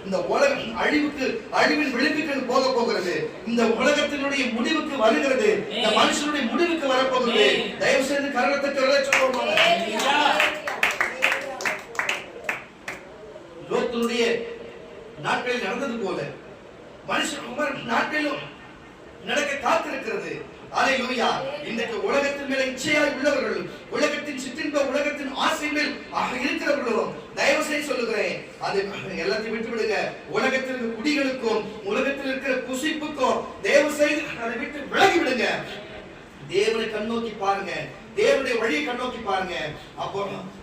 S1: இந்த உலகம் அழிவின் விளிம்புக்கு போக போகிறது. இந்த உலகத்தினுடைய முடிவுக்கு வருகிறது. இந்த மனுஷனுடைய முடிவுக்கு வரப்போகிறது. தயவு செய்து கரணத்துக்கு சொல்லுவாங்க. லோத்துடைய நாட்களில் நடந்தது போல மனுஷன் நாட்களிலும் நடக்க காத்திருக்கிறது. அல்லேலூயா. இன்றைக்கு உலகத்தின் மேல இச்சையாய் உள்ளவர்கள், உலகத்தின் சிற்றின்ப உலகத்தின் ஆசை மேல் இருக்கிறவர்களும் தயவு செய்து சொல்லுகிறேன், அது எல்லாத்தையும் விட்டு விடுங்க. உலகத்தில் இருக்கிற குடிகளுக்கும் உலகத்தில் இருக்கிற புசிப்புக்கும் தயவு செய்து அதை விட்டு விலகி விடுங்க. தேவனை கண்ணோக்கி பாருங்க, தேவனுடைய வழியை கண்ணோக்கி பாருங்க. அப்போ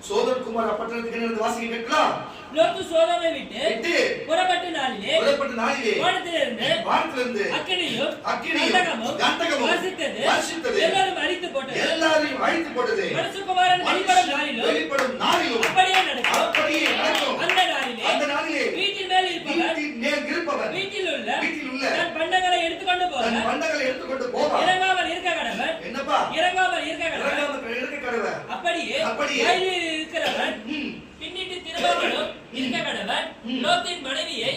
S1: சோதன் குமார் பட்டணத்துக்கு என்ன வாசிக்க கேட்கலாம்.
S2: லோத்து சோதோமை விட்டு புறப்பட்ட நாளிலே வானத்திலிருந்து அக்கினியும் கந்தகமும் வர்ஷித்தது. எல்லாரையும் அழித்து போட்டது. மனுஷகுமாரன் வெளிப்படும் நாளிலும் அப்படியே நடக்கும். அந்த நாளிலே வீட்டின் மேல் இருப்பவர் வீட்டில் உள்ள தன் பண்டங்களை எடுத்துக்கொண்டு போக இறங்காமல் இருக்க கடவன். என்னப்பா? இறங்காமல் இருக்க கடவன். அப்படியே இருக்கிறவன் பின்னிட்டு திரும்பாமலும் இருக்க கடவன். லோத்தின் மனைவியை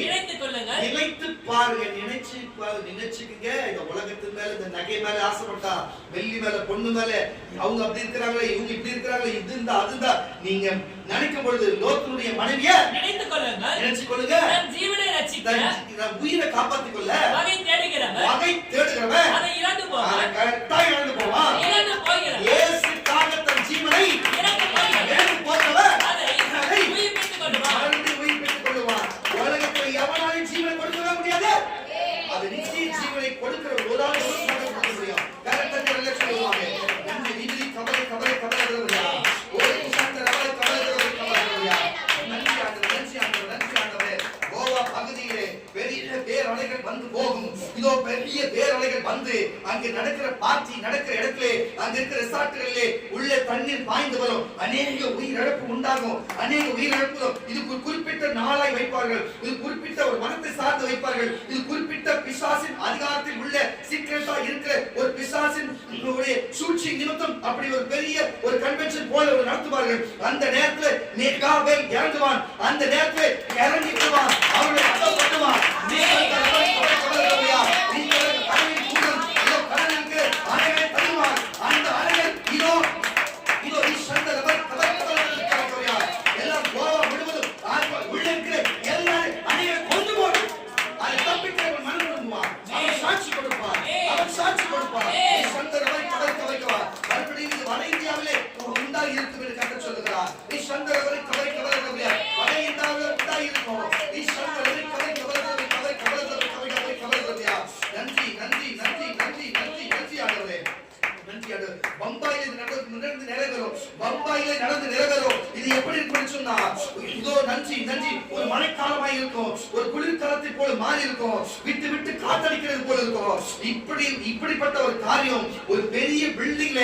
S2: நினைத்துக் கொள்ளுங்கள். நினைத்து பாருங்க, நினைச்சுக்குங்க. இந்த உலகத்தின் மேல, இந்த நகை மேல ஆசைப்பட்டா, வெள்ளி மேல, பொண்ணு மேல, அவங்க அப்படி இருக்கிறாங்களே, இவங்க இப்படி இருக்கிறாங்களே, இது இருந்தா அதுதான் நீங்க நினைக்கும் பொழுது லோத்தினுடைய மனைவியை நினைத்துக் கொள்ளுங்கள். நினைச்சு கொள்ளுங்க. ஜீவனை ரட்சிக்க, உயிரை காப்பாற்றிக் கொள்ள வகை தேடுகிறவன் அதை இழந்து போவான். இழந்து போவான். இயேசுக்காக தன் ஜீவனை இழந்து போகிறவன் அதை உயிர்ப்பித்துக் கொள்வான். உலகத்தில் எவனாலும் ஜீவனை கொடுக்கவே முடியாது. அது நிச்சய ஜீவனை கொடுக்கிற ஒரு ஆள் கொடுக்க முடியும். கரெக்டாக சொல்லுவாங்க. நிதி கவலை கவலை கவலை ஒரு கோவா பகுதியிலே பெரிய பேரலைகள் வந்து போகும். இதோ பெரிய பேரலைகள் வந்து அங்கு நடக்கிற பார்ட்டி நடக்கிற இடத்திலே, அங்க இருக்கிற ரிசார்ட்டுகளிலே உள்ளே தண்ணீர் பாய்ந்து வரும். அநேக உயிரிழப்பு உண்டாகும். அநேக உயிரிழப்பும் இது குறிப்பிட்ட நாளாய் வைப்பார்கள். இது குறிப்பிட்ட ஒரு மனத்தை சார்ந்து வைப்பார்கள். இது குறிப்பிட்ட பிசாசின் அதிகாரத்தில் உள்ள சீக்கிரட்டா இருக்கிற ஒரு பிசாசின் சூழ்ச்சி நிமித்தம் அப்படி ஒரு பெரிய ஒரு கன்வென்ஷன் போல ஒரு நடத்துவார்கள். அந்த நேரத்தில் மிகாவேல் இறங்குவான். அந்த நேரத்தில் இறங்கி விடுவான். அவர்களை அகப்படுவான். அந்த அணைகள் இதோ இதோ எல்லாம் கோவா முழுவதும் உள்ள இருக்கிற எல்லா அணைகள் கொண்டு போடும். அதை தப்பிக்கிற மனம் விரும்புவான். அவன் சாட்சி கொடுப்பான். சந்தரவை கவலைக்க வைக்கவான். மறுபடியும் இது வட இந்தியாவிலே உண்டாகி இருக்கும் என்று கற்று சொல்லுகிறார். நீ சந்தரவை கவலைக்க வட இந்தியாவில் உண்டாகி இருக்கும். நீ சந்தர
S1: நன்றி. ஒரு மழைக்காலமாய் இருக்கும், ஒரு குளிர்காலத்தை போல மாறி இருக்கும், விட்டு விட்டு காத்தடிக்கிறது போல இருக்கும். இப்படிப்பட்ட ஒரு காரியம் ஒரு பெரிய பில்டிங்ல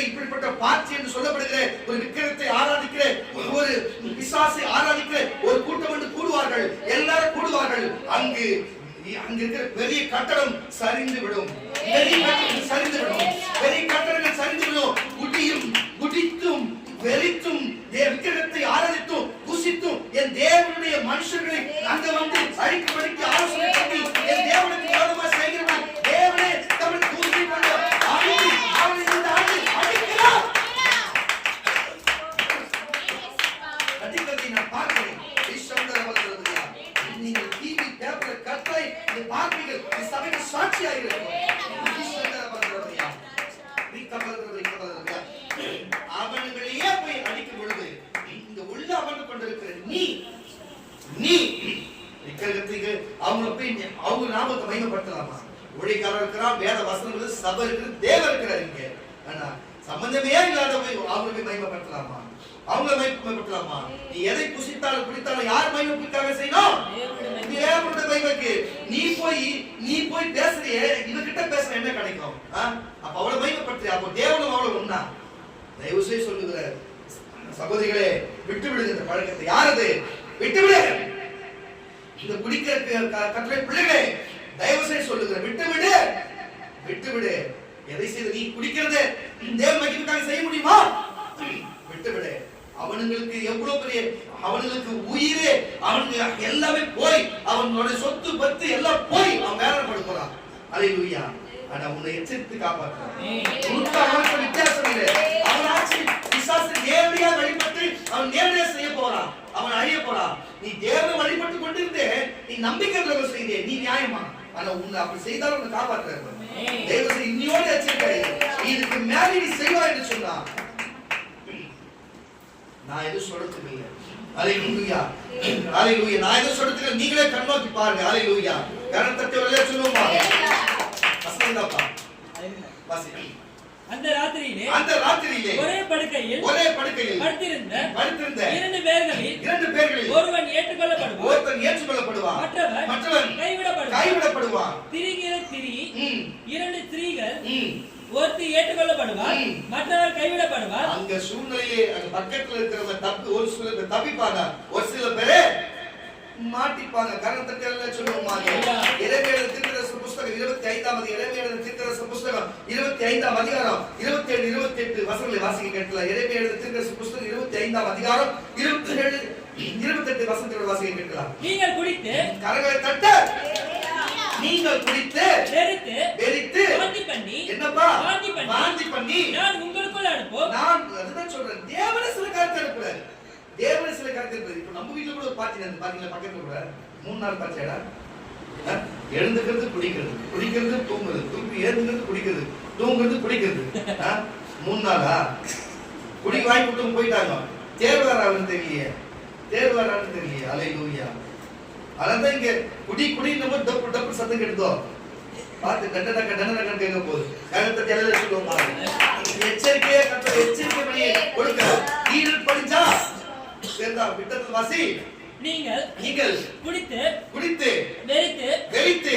S1: இப்படிப்பட்ட பார்ட்டி என்று சொல்லப்படுகிற ஒரு விக்கிரத்தை ஆராதிக்கிற ஒரு பிசாசை ஆராதிக்கிற ஒரு கூட்டம் என்று கூடுவார்கள், எல்லாரும் கூடுவார்கள். அங்கு இருக்கிற பெரிய கட்டடம் சரிந்து விடும், பெரிய கட்டடங்கள் சரிந்து விடும். குடித்தும் வெறித்தும் விக்கிரத்தை ஆராதித்தும் புசித்தும் என் தேவனுடைய மனுஷர்களை அங்க வந்து அழிக்கும்படிக்கு ஆலோசனை பண்ணி என் தேவனுக்கு விரோதமாக செய்கிறவன் தேவனே தமிழ் தூக்கி கொண்டு அவனை இந்த ஆண்டில் அழிக்கிறார். அடிக்கடி நான் பார்க்கிறேன். நீங்கள் டிவி பேப்பர்ல கட்டளை பார்ப்பீர்கள், சபைக்கு சாட்சியாக இருக்கும். அவன்களையே போய் அடிக்கும் பொழுது இந்த உள்ள அமர்ந்து கொண்டிருக்கிற நீ விக்கிரகத்துக்கு அவங்களை போய் அவங்க நாமத்தை மகிமைப்படுத்தலாமா? ஊழியக்காரர் இருக்கிறான், வேத வசனம் இருக்குது, சபை இருக்குது, தேவன் இருக்கிறார் இங்க. ஆனா சம்பந்தமே இல்லாத போய் அவங்களை போய் மகிமைப்படுத்தலாமா? அவங்களை மகிமைப்படுத்தலாமா? நீ எதை புசித்தாலும் குடித்தாலும் யார் மகிமைக்காக செய்யணும்? தேவனுடைய மகிமைக்கு. நீ போய் பேசுறியே, இவகிட்ட பேசுற என்ன கிடைக்கும்? அப்ப அவளை மகிமைப்படுத்துறியா? அப்போ தேவனும் அவ்வளவு ஒண்ணா? தயவு செய்து சொல்லுகிற சகோதரிகளே, விட்டு விடுங்க இந்த பழக்கத்தை. யாரது? விட்டு விடு. இந்த குடிக்கிற கட்டளை பிள்ளைகளே, தயவு செய்து சொல்லுகிற விட்டு விடு. எதை செய்து நீ குடிக்கிறது தேவ மகிமைக்காக செய்ய முடியுமா? விட்டு விடு. அவனுங்களுக்கு எவ்வளவு பெரிய, அவனுங்களுக்கு உயிரே, அவனுக்கு எல்லாமே போய், அவனோட சொத்து பத்து எல்லாம் போய் அவன் வேற பட போறான். அல்லேலூயா. ஆனா உன்னை எச்சரித்து காப்பாற்றுறான். அவனுக்கு வித்தியாசம் இல்லை. அவனாச்சு பிசாசு நேரடியா வழிபட்டு அவன் நேரடியா செய்ய போறான், அவன் அழிய போறான். நீ தேவனை வழிபட்டு கொண்டிருந்தே நீ நம்பிக்கை துரோகம் செய்தே, நீ நியாயமா? ஆனா உன்னை அப்படி செய்தாலும் உன்னை காப்பாற்றுறாரு. தேவன் இன்னியோடு எச்சரிக்கை, இதுக்கு மேல நீ செய்வாய் என்று சொன்னா நான் எதுவும் சொல்றதுக்கு இல்லை. அல்லேலூயா, அல்லேலூயா. நான் எதுவும் சொல்றதுக்கு நீங்களே கண்ணோக்கி பாருங்க. அல்லேலூயா. கரத்தட்டி வரல சொல்லுமா? வசனம்தாப்பா. வாசி.
S2: அந்த ராத்திரியிலே ஒரே படுக்கையில் படுத்திருந்த இரண்டு பேர்களில் ஒருவன் ஏற்றுக்கொள்ளப்படுவான், மற்றவன் கைவிடப்படுவான். திரிகிற இரண்டு ஸ்திரீகள், ஒருத்தி ஏற்றுக்கொள்ளப்படுவார், மற்றவர் கைவிடப்படுவார். அங்க சூழ்நிலையே அங்க பக்கத்துல இருக்கிறவங்க ஒரு சில பேர் தப்பிப்பாங்க, ஒரு சில பேரே மாட்டிப்பாங்க. கரத்தட்டி எல்லாம் சொல்லுவோமா? எரேமியா தீர்க்கதரிசி புத்தகம் 25ஆம் அதிகாரம் 27 28 வசனங்களை வாசிக்க கேட்கலாம். எரேமியா தீர்க்கதரிசி புத்தகம் 25ஆம் அதிகாரம் 27 28 வசனங்களை வாசிக்க கேட்கலாம். நீங்கள் குடித்து கரங்களை தட்ட, நீங்கள் குடித்து வெறித்து என்னப்பா வாந்தி பண்ணி நான் உங்களுக்குள்ள அனுப்பும். நான் அதுதான் சொல்றேன், தேவனே சில காரியத்தை அனுப்புறாரு. தேவனே சில காரியத்தை அனுப்புறாரு. இப்போ நம்ம வீட்டுல கூட ஒரு பார்ட்டி நடந்து பாத்தீங்களா? பக்கத்துல கூட 3 நாள் பார்ட்டியாடா. எழுந்துக்கிறது குடிக்கிறது தூங்குறது, திருப்பி எழுந்துக்கிறது குடிக்கிறது தூங்குறது குடிக்கிறது. 3 நாளா குடி வாங்கி கொடுத்து போயிட்டாங்க. தேர்வாரான்னு தெரியலையே. அல்லேலூயா. அதான் இங்க குடி நம்ம டப்பு சத்தம் கெடுத்தோம். பார்த்து டண்டன கேட்க போகுது. கரத்தட்டி எல்லாம் சொல்லுவோம் பாருங்க. எச்சரிக்கையே எச்சரிக்கை பண்ணி கொடுக்க. ஈரல் படிச்சா சேர்ந்தா விட்டத்தில் வாசி. நீங்கள் குடித்து வெறித்து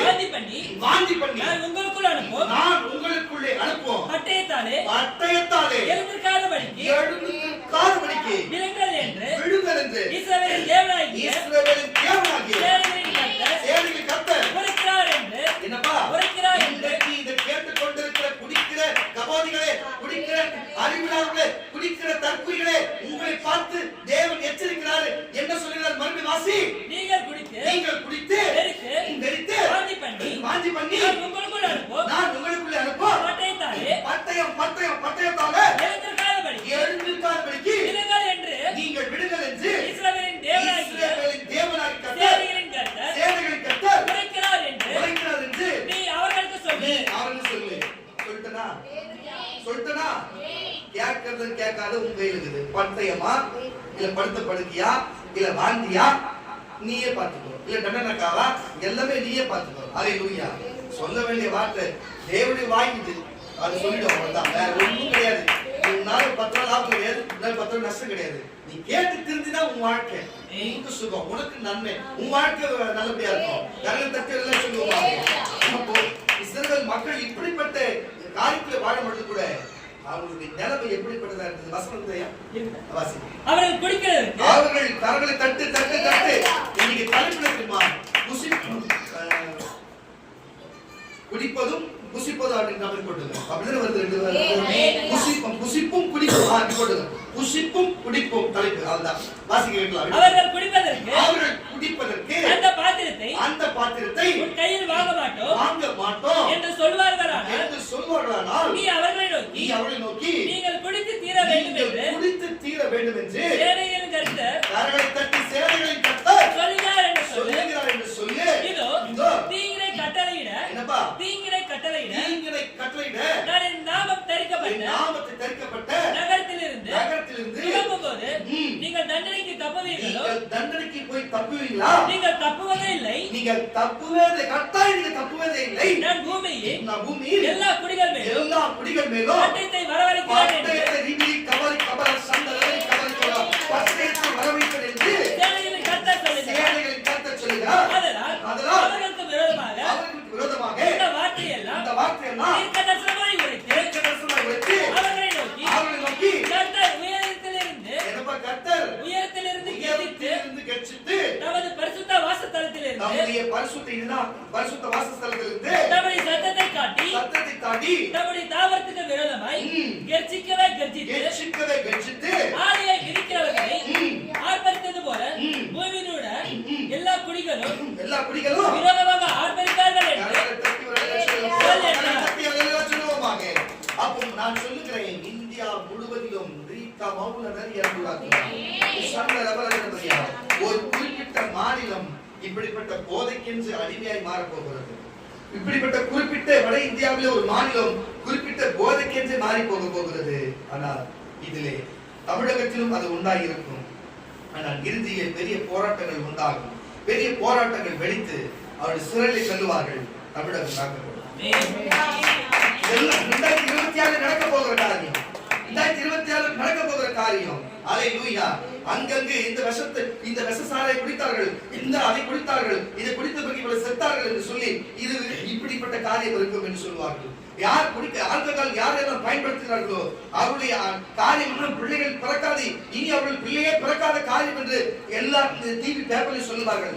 S2: வாந்தி பண்ணி நான் உங்களுக்குள்ளே அனுப்புவோம். பட்டயத்தாலே எழுந்திருக்காதபடிக்கு விழுங்கள் என்று இஸ்ரவேலின் தேவனாகிய சேனைகளின் கர்த்தர் உரைக்கிறார் என்று. என்னப்பா உரைக்கிறார் என்று இதை கேட்டுக் கொண்டிருக்கிற குடிக்கிற கபோதிகளே, குடிக்கிற அறிவிலார்களே, குடிக்கிற தற்குறிகளே, உங்களை பார்த்து தேவன் எச்சரிக்கிறார். என்ன சொல்கிறார்? மறுபடியும் வாசி. நீங்கள் குடித்து வெறித்து வாந்தி பண்ணி நான் உங்களுக்குள்ளே அனுப்பும். பட்டயத்தாலே எழுந்திருக்காதபடிக்கு நீங்கள் விடுங்கள் என்று இஸ்ரவேலின் தேவனாகிய சேனைகளின் கர்த்தர் உரைக்கிறார் என்று நீ அவர்களுக்கு சொல்லு. சொல்லிட்டனா? கேட்காத உங்க கையில் இருக்குது. பட்டயமா இல்ல படுத்த படுக்கையா இல்ல வாந்தியா நீயே பார்த்துக்கோ, இல்ல தண்டனக்காவா எல்லாமே நீயே பார்த்துக்கோ. அல்லேலூயா. சொல்ல வேண்டிய வார்த்தை தேவனுடைய வாய்க்குது, அது சொல்லிடுவோம். வேற ஒன்றும் கிடையாது.
S1: உன்னால 10 நாள் லாபம் கிடையாது, உன்னால 10 நாள் நஷ்டம் கிடையாது. நீ கேட்டு திருந்தினா உன் வாழ்க்கை, உனக்கு சுகம், உனக்கு நன்மை, உன் வாழ்க்கை நல்லபடியா இருக்கும். கரங்களை தட்டி எல்லாம் சொல்லுவாங்க. அப்போ இஸ்ரவேல் மக்கள் இப்படிப்பட்ட காரியத்துல வாழும்பொழுது கூட அவங்களுடைய நிலைமை எப்படிப்பட்டதா இருந்தது? வசனத்தையா வாசி.
S2: அவர்கள் குடிக்கிறதற்கு
S1: அவர்கள் கரங்களை தட்டு தட்டு தட்டு. இன்னைக்கு தலைப்புல தெரியுமா? குடிப்பதும் புசிப்பதும் அப்படின்னு நம்ம போட்டுங்க. அப்படிதான் வருது, ரெண்டு புசிப்பும் குடிப்பும் அப்படி போட்டுங்க. புசிப்பும் குடிப்பும் தலைப்பு அதுதான் வாசிக்க கேட்கலாம்.
S2: அவர்கள் குடிப்பதற்கு
S1: அந்த பாத்திரத்தை
S2: உன் கையில் வாங்க மாட்டோம் என்று சொல்வார்களானால்
S1: நீ அவர்களை நோக்கி
S2: நீங்கள் குடித்து தீர வேண்டும் என்று சேனைகளின் கர்த்தர்
S1: கரங்களை தட்டி சேனைகளின் கர்த்தர்
S2: சொல்லுகிறார் என்று
S1: சொல்லு.
S2: இதோ தீங்கினை கட்டளையிட நான் என் நாமத்தை தரிக்கப்பட்ட நகரத்திலிருந்து திரும்பும்போது நீங்கள் தண்டனைக்கு தப்புவீர்களோ?
S1: தண்டனைக்கு போய் தப்புவீங்களா?
S2: நீங்கள் தப்புவதே இல்லை.
S1: கட்டாயம் நீங்க தப்புவதே இல்லை.
S2: நான் பூமியில் எல்லா குடிகள் மேலும் பட்டயத்தை வரவழைக்கிறேன் என்று சேனைகளின் கர்த்தர் சொல்லுகிறார். அதனால் அவர்களுக்கு விரோதமாக இந்த வார்த்தையெல்லாம் தீர்க்கதரிசனமாய் உரைத்து அவர்களை நோக்கி கர்த்தர் உயரத்திலிருந்து கெர்ச்சித்து தமது பரிசுத்த வாசஸ்தலத்திலிருந்து தம்முடைய சத்தத்தை காட்டி தம்முடைய தாவரத்துக்கு விரோதமாய் கெர்ச்சிக்கவே கெர்ச்சித்து ஆலையை மிதிக்கிறவர்களை ஆர்ப்பரித்தது போல பூமியிலுள்ள எல்லா குடிகளும் விரோதமாக ஆர்ப்பரித்தார்கள் என்று
S1: அப்போ நான் சொல்லுகிறேன், இந்தியா முழுவதிலும் ஒரு குறிப்பிட்ட மாநிலம் இப்படிப்பட்ட போதைக்கென்று அடிமையாய் மாறப்போகிறது. இப்படிப்பட்ட குறிப்பிட்ட வட இந்தியாவிலே ஒரு மாநிலம் குறிப்பிட்ட போதைக்கென்று மாறி போகிறது. ஆனால் இதிலே தமிழகத்திலும் அது உண்டாயிருக்கும். ஆனால் இறுதியில் பெரிய போராட்டங்கள் உண்டாகும். பெரிய போராட்டங்கள் வெடித்து அவருடைய சிறையில் செல்லுவார்கள். தமிழகம் காக்கப்படும். 2026 நடக்க போகிற காரியம், 2026 நடக்க போகிற காரியம். அல்லேலூயா. அங்கங்கு இந்த விஷசாரை குடித்தார்கள், அதை குடித்தார்கள், இதை குடித்த பிறகு இவர்கள் செத்தார்கள் என்று சொல்லி இது இப்படிப்பட்ட காரியம் இருக்கும் என்று சொல்வார்கள். யார் குடிக்க ஆல்கஹால் யாரெல்லாம் பயன்படுத்தினார்களோ அவருடைய காரியம் பிள்ளைகள் பிறக்காது, இனி அவர்கள் பிள்ளையே பிறக்காத காரியம் என்று எல்லா டிவி பேப்பரில் சொல்லுவார்கள்.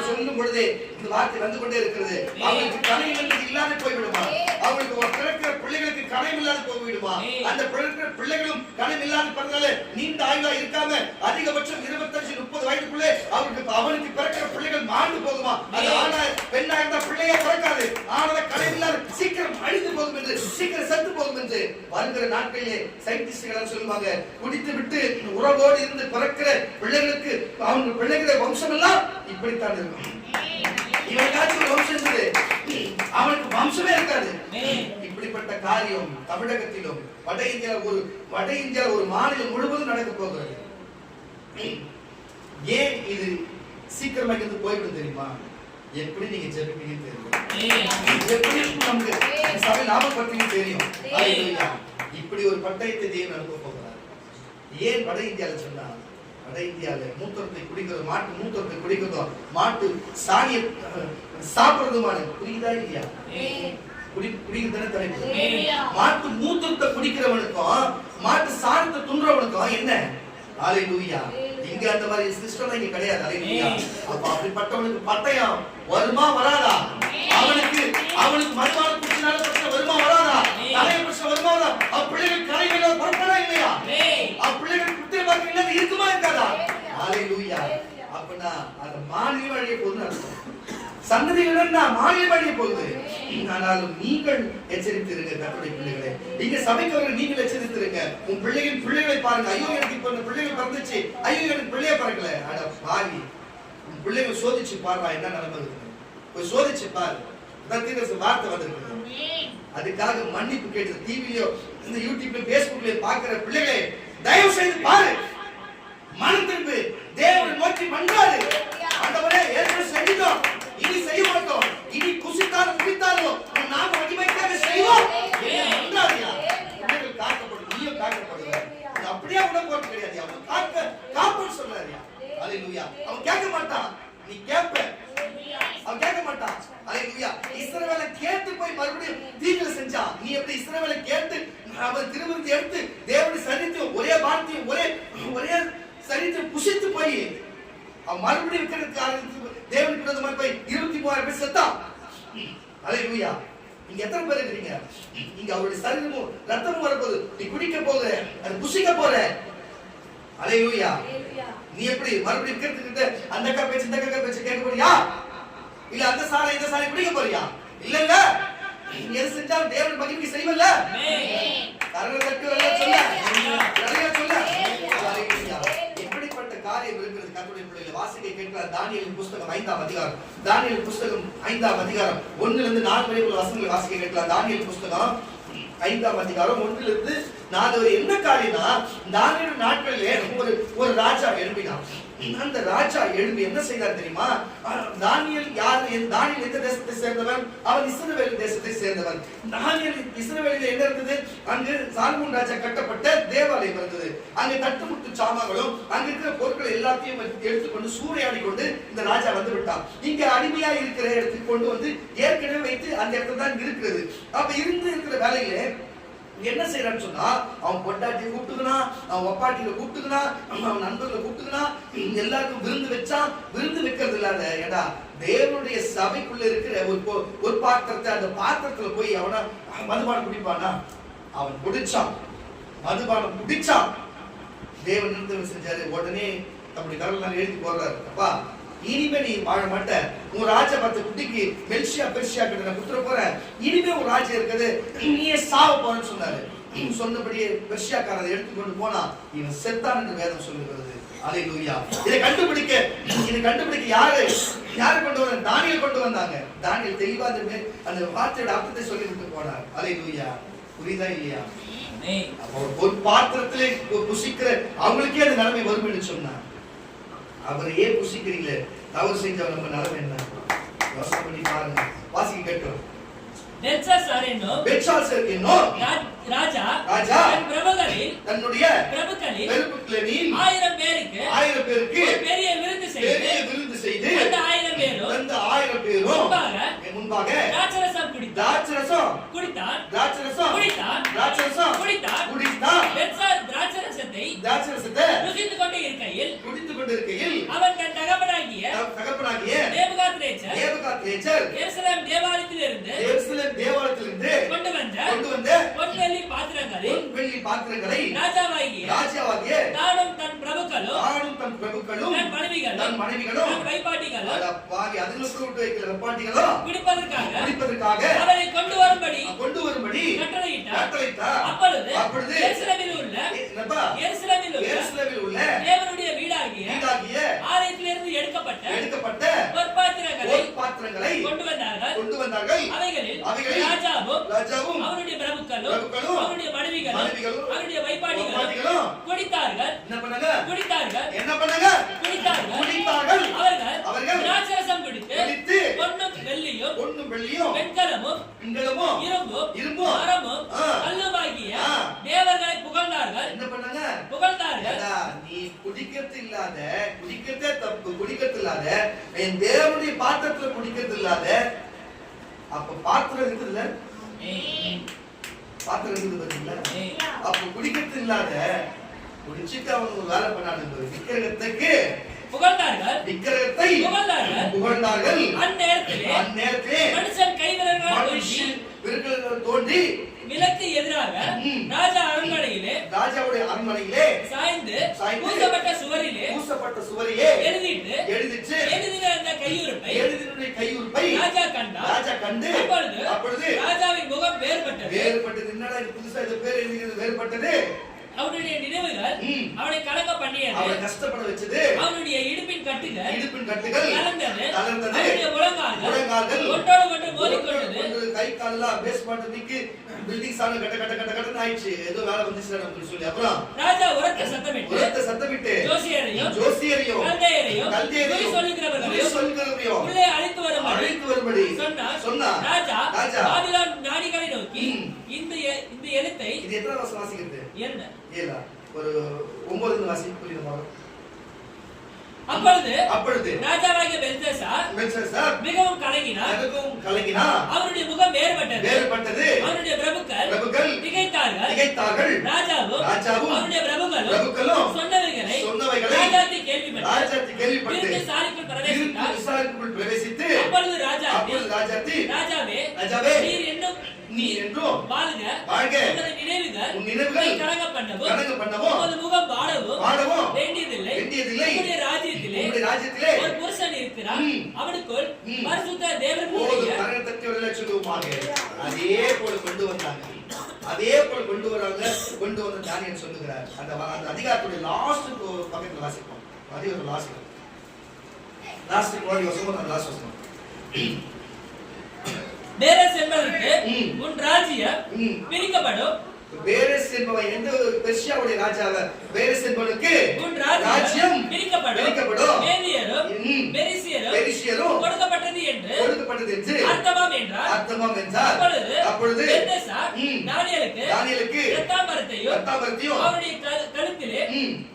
S1: சொல்லும் பொழுதே இந்த வார்த்தை வந்து கொண்டே இருக்கிறது. அவர்களுக்கு கனவு என்பது இல்லாத போய்விடுமா? அவர்களுக்கு பிறக்கிற பிள்ளைகளுக்கு கனவு இல்லாத போய்விடுமா? அந்த பிறக்கிற பிள்ளைகளும் கனவு இல்லாத பிறந்தால நீண்ட ஆயுளா இருக்காம அதிகபட்சம் 25-30 வயதுக்குள்ளே அவனுக்கு பிறக்கிற பிள்ளைகள் மாண்டு போகுமா? அது ஆனா பெண்ணா இருந்தா பிள்ளையே பிறக்காது. ஆனால் கனவு இல்லாத சீக்கிரம் அழிந்து போகும் என்று, சீக்கிரம் செத்து போகும் என்று வருகிற நாட்களிலே சயின்டிஸ்டுகள் சொல்லுவாங்க. குடித்து விட்டு உறவோடு இருந்து பிறக்கிற பிள்ளைகளுக்கு அவங்க பிள்ளைகிற வம்சம் எல்லாம் இப்படித்தான் இருக்கும். இவனுக்காச்சும் வம்சம் இருந்தது, அவனுக்கு வம்சமே இருக்காது. இப்படிப்பட்ட காரியம் தமிழகத்திலும் வட இந்தியா ஒரு மாநிலம் முழுவதும் நடக்க போகிறது. ஏன் இது சீக்கிரமா இருந்து போய்விடும் தெரியுமா? எப்படி நீங்க ஜெபிப்பீங்க தெரியும், எப்படி நமக்கு சபை லாபப்படுத்தீங்க தெரியும். இப்படி ஒரு பட்டயத்தை தேவன் அனுப்ப போகிறார். ஏன் வட இந்தியால சொன்னா, வட இந்தியால மூத்திரத்தை குடிக்கிறதும், மாட்டு மூத்திரத்தை குடிக்கிறதும், மாட்டு சாணியை சாப்பிடுறதுமான, புரியுதா இல்லையா? குடிக்கிறதான தலைப்பு. மாட்டு மூத்திரத்தை குடிக்கிறவனுக்கும் மாட்டு சாணத்தை துன்றவனுக்கும் என்ன? அல்லேலூயா. இங்க அந்த மாதிரி சிஸ்டம் இங்க கிடையாது. அல்லேலூயா. அப்ப அப்படிப்பட்டவனுக்கு பட்டயம் வருமா வராதா? அவனுக்கு மருமான குடிச்சனால பிரச்சனை வருமா வராதா? தலைய பிரச்சனை வருமா வராதா? பிள்ளைகள் கரையில பொறுப்படா இல்லையா? பிள்ளைகள் குத்திர பாக்கி இல்லாத இருக்குமா இருக்காதா? அல்லேலூயா. அப்பனா அந்த மாநில வழியே போகுது, சந்ததிகளுடன் மாநில வழியே போகுது. ஆனாலும் நீங்கள் எச்சரித்திருங்க கர்த்தருடைய பிள்ளைகளே. இங்க சபைக்கு நீங்கள் எச்சரித்திருங்க. உன் பிள்ளைகளை பாருங்க. ஐயோ எனக்கு இப்ப பிள்ளைகள் பிறந்துச்சு, ஐயோ எனக்கு பிள்ளைய பிறக்கல. அட பாவி, உன் பிள்ளைகள் சோதிச்சு பாருடா என்ன நிலைமை இருக்கு. போய் சோதிச்சு பாரு. வார்த்தை வந்திருக்கு. அதுக்காக மன்னிப்பு கேட்டு டிவிலயோ இந்த யூடியூப்ல பேஸ்புக்லயோ பாக்குற பிள்ளைகளை தயவு செய்து பாரு, மனம் திரும்பு, தேவனை நோக்கி மன்றாடு. ஆண்டவரே ஏற்கனவே செஞ்சிட்டோம், இனி செய்ய மாட்டோம். இனி குசித்தாலும் குடித்தாலும் நாம மகிமைக்காக செய்வோம். மன்றாடியா, பிள்ளைகள் காக்கப்படும், நீயும் காக்க அவன் கேட்க மாட்டான், நீ கேட்ப. அவன் கேட்க மாட்டான். அல்லேலூயா. இஸ்ரவேலை கேட்டு போய் மறுபடியும் தீங்கு செஞ்சான். நீ எப்படி இஸ்ரவேலை கேட்டு அவன் திருவிருத்தி எடுத்து தேவனை சரித்து ஒரே வார்த்தையும் ஒரே சரித்து புசித்து போய் அவன் மறுபடியும் தேவனுக்கு விரோதமா போய் 23,000 பேர் செத்தான். அல்லேலூயா. நீங்க எத்தனை பேர் இருக்கீங்க? நீங்க அவருடைய சரீரமும் ரத்தமும் வரப்போகுது, நீ குடிக்க போகிற, அது புசிக்க போற. அல்லேலூயா. நீ எப்படி மறுபடியும் இருக்கிறதுக்கிட்ட அந்த அக்கா பேச்சு இந்த அக்கா பேச்சு கேட்க போறியா? இல்ல அந்த சாலை இந்த சாலை குடிக்க போறியா? இல்ல இல்ல, நீ எது செஞ்சாலும் தேவன் மகிமைக்கு செய்வல்ல. கரங்களை தட்டி சொல்ல, நிறைய சொல்ல. அல்லேலூயா. எப்படிப்பட்ட காரியம் இருக்கிறது கர்த்தருடைய பிள்ளைகளை வாசிக்க கேட்கலாம். தானியேலின் புத்தகம் 5ஆம் அதிகாரம், தானியேல் புத்தகம் 5ஆம் அதிகாரம் 1 லிருந்து 4 வரை உள்ள வசனங்களை வாசிக்க கேட்கலாம். தானியேல் புத்தகம் 5ஆம் அதிகாரம் 1 லிருந்து 4 வரை. என்ன காரியம்னா, தானியேல் நாட்களிலே ஒரு ராஜா எழும்பினான். அந்த ராஜா எழும்பி என்ன செய்தார் தெரியுமா? தானியேல் யார்? தானியேல் எந்த தேசத்தை சேர்ந்தவன்? அவன் இஸ்ரவேல் தேசத்தை சேர்ந்தவன். தானியேல் இஸ்ரவேலில் என்ன இருந்தது? அங்கு சாலமோன் ராஜா கட்டப்பட்ட தேவாலயம் இருந்தது. அங்கே தட்டுமுட்டு சாமான்களும் அங்க இருக்கிற பொருட்கள் எல்லாத்தையும் எடுத்துக்கொண்டு சூறையாடி கொண்டு இந்த ராஜா வந்து விட்டான். இங்க அடிமையா இருக்கிற இடத்துக்கு கொண்டு வந்து ஏற்கனவே வைத்து அந்த இடத்துல தான் இருக்கிறது. அப்ப இருக்கிற வேலையில என்ன செய்யறான்னு சொன்னா, அவன் பொட்டாட்டியை கூப்பிட்டுக்கணும், அவன் ஒப்பாட்டியில கூப்பிட்டுக்கணும், அவன் நண்பர்களை கூப்பிட்டுக்கணும், எல்லாருக்கும் விருந்து வச்சான். விருந்து வைக்கிறது இல்லாத ஏடா தேவனுடைய சபைக்குள்ள இருக்கிற ஒரு பாத்திரத்தை, அந்த பாத்திரத்துல போய் அவன மதுபானம் குடிப்பானா? அவன் குடிச்சான், மதுபானம் குடிச்சான். தேவன் நிறுத்தம் செஞ்சாரு. உடனே தம்முடைய கடவுள் எழுதி போடுறாரு, அப்பா இனிமே நீ வாழ மாட்ட, உன் ராஜா பார்த்த குட்டிக்கு பெர்ஷியா கிட்ட நான் குடுத்துற போறேன், இனிமே உன் ராஜ்யம் இருக்குது, நீயே சாவ போறன்னு சொன்னாரு. சொன்னபடியே பெர்ஷியாக்காரரை எடுத்துக்கொண்டு போனா இவன் செத்தான் என்று வேதம் சொல்லுகிறது. அல்லேலூயா. இதை கண்டுபிடிக்க யாரு கொண்டு வந்தாங்க? தானியேல் கொண்டு வந்தாங்க. தானியேல் தெளிவா அந்த வார்த்தையோட அர்த்தத்தை சொல்லி விட்டு போனார். அல்லேலூயா. புரியுதா இல்லையா? ஒரு பாத்திரத்திலே புசிக்கிற அவங்களுக்கே அந்த நிலைமை வரும் என்று சொன்னார். அவரையே புசிக்கிறீங்களே, தவறு செஞ்சவன் நம்ம நிலைமை என்ன? யோசனை பண்ணி பாருங்க. வாசிக்க கேட்கிறோம்.
S2: ராஜா
S1: தன்னுடைய
S2: பிரபுக்களில்
S1: 1000 பேருக்கு
S2: பெரிய விருந்து செய்து அந்த 1000 பேரும்
S1: முன்பாக
S2: திராட்சரசம் குடித்தான். திராட்சரசத்தை ருசித்துக் கொண்டே இருக்கையில் அவன் தன் தகப்பனாகிய நேபுகாத்நேச்சர் எருசலேம் தேவாலயத்திலிருந்து கொண்டு வந்த பொன் வெள்ளி பாத்திரங்களை ராஜாவாகிய தானும் தன் பிரபுக்களும் தன் மனைவிகளும் தன் வைப்பாட்டிகளும் குடிப்பதற்காக அவரை கொண்டு வரும்படி கட்டளையிட்டார். அப்பொழுது எருசலேமில் உள்ள தேவனுடைய வீடாகிய ஆலயத்திலிருந்து எடுக்கப்பட்ட பொற்பாத்திரங்களை கொண்டு வந்தார்கள். அவைகளில் ராஜாவும் அவருடைய பிரபுக்களும் அவருடைய மனைவிகளும் அவருடைய வைப்பாட்டிகளும் குடித்தார்கள்.
S1: என்ன பண்ணாங்க?
S2: அவர்கள் திராட்சரசம் குடித்து பொன்னும் வெள்ளியும் வெண்கலமும் இரும்பும் மரமும் கல்லுமாகிய தேவர்களை புகழ்ந்தார்கள்.
S1: என்ன பண்ணாங்க?
S2: புகழ்ந்தார்கள்.
S1: நீ குடிக்கிறது தப்பு, குடிக்கிறது இல்லாத, என் தேவனுடைய பாத்திரத்துல குடிக்கிறது இல்லாத, அப்ப பாத்திரம் இருக்குதுல்ல, பாத்திரம் இருக்குது பாத்தீங்களா? அப்ப குடிக்கிறது இல்லாத குடிச்சிட்டு அவங்க ஒரு வேலை பண்ணாங்க. விக்கிரகத்துக்கு புகழ்ந்தார்கள். அந்நேரத்திலே மனுஷன் விரல்களால் தோண்டி
S2: விலக்கு எதிராக ராஜாவுடைய அரண்மனையிலே சாய்ந்து பூசப்பட்ட சுவரிலே எழுதின அந்த கையுறுப்பை ராஜா கண்டு அப்பொழுது ராஜாவின் முகம் வேறுபட்டது.
S1: என்னடா இது புதுசா இது பேர் எழுதினது வேறுபட்டது?
S2: அவனுடைய நினைவுகள் அவனை கலங்க பண்ணியது,
S1: அவனை கஷ்டப்பட வச்சது.
S2: அவனுடைய இடுப்பின் கட்டுகள்
S1: தளர்ந்தது.
S2: அவனுடைய முழங்கால்கள் ஒன்று மோதிக்கொண்டது.
S1: கை காலெல்லாம் பேஸ்மெண்ட் நீக்கி பில்டிங் சால கட்ட ஆயிடுச்சு. ஏதோ வேலை வந்துச்சு நமக்கு சொல்லி அப்புறம் ராஜா உரத்த சத்தமிட்டு ஜோசியரையும் கல்தேயரையும் சொல்லுகிறவரையும் உள்ளே அழைத்து வரும்படி சொன்னார். ராஜா பாபிலோன் ஞானிகளை நோக்கி இந்த எழுத்தை, இது எத்தனை வருஷம் வாசிக்கிறது? 7 ஒரு 9 வாசிக்க புரியுமா?
S2: அப்பொழுது ராஜாவாகிய பெல்ஷாத்சார் மிகவும் கலங்கினார். அவருடைய முகம் வேறுபட்டது. அவருடைய பிரபுக்கள் திகைத்தார்கள். ராஜாவும் அவருடைய பிரபுக்களும் சொன்னவைகளை ராஜாத்தி கேள்விப்பட்டு விசாரிக்குள் பிரவேசித்து அப்பொழுது ராஜாவே நீ என்றும் வாழ்க உன் நினைவுகள் கலங்க பண்ணவும் உமது முகம் வாடவும் வேண்டியதில்லை. உம்முடைய ராஜ்யத்திலே ஒரு புருஷன் இருக்கிறான். அவனுக்குள் பரிசுத்த தேவனுடைய
S1: கரத்தட்டி சொல்லுவாங்க. அதே போல கொண்டு வந்தாங்க. கொண்டு வந்து தானியேல் சொல்லுகிறார். அந்த அதிகாரத்துடைய லாஸ்ட் பக்கத்துல வாசிப்போம். அதே ஒரு லாஸ்ட் கோடி வசனம் அந்த லாஸ்ட் வசனம்.
S2: பேரஸ் என்பதற்கு உன் ராஜ்யம் பிரிக்கப்படும்.
S1: பேரஸ் என்பவன் எந்த பெர்சியாவுடைய ராஜாவ பேரஸ் என்பவனுக்கு
S2: உன் ராஜ்யம் பிரிக்கப்படும். மேதியரும் பெரிசியரும் கொடுக்கப்பட்டது என்று அர்த்தமாம் என்றார். அப்பொழுது பெல்ஷாத்சார் தானியேலுக்கு இரத்தாம்பரத்தையும் அவருடைய கழுத்திலே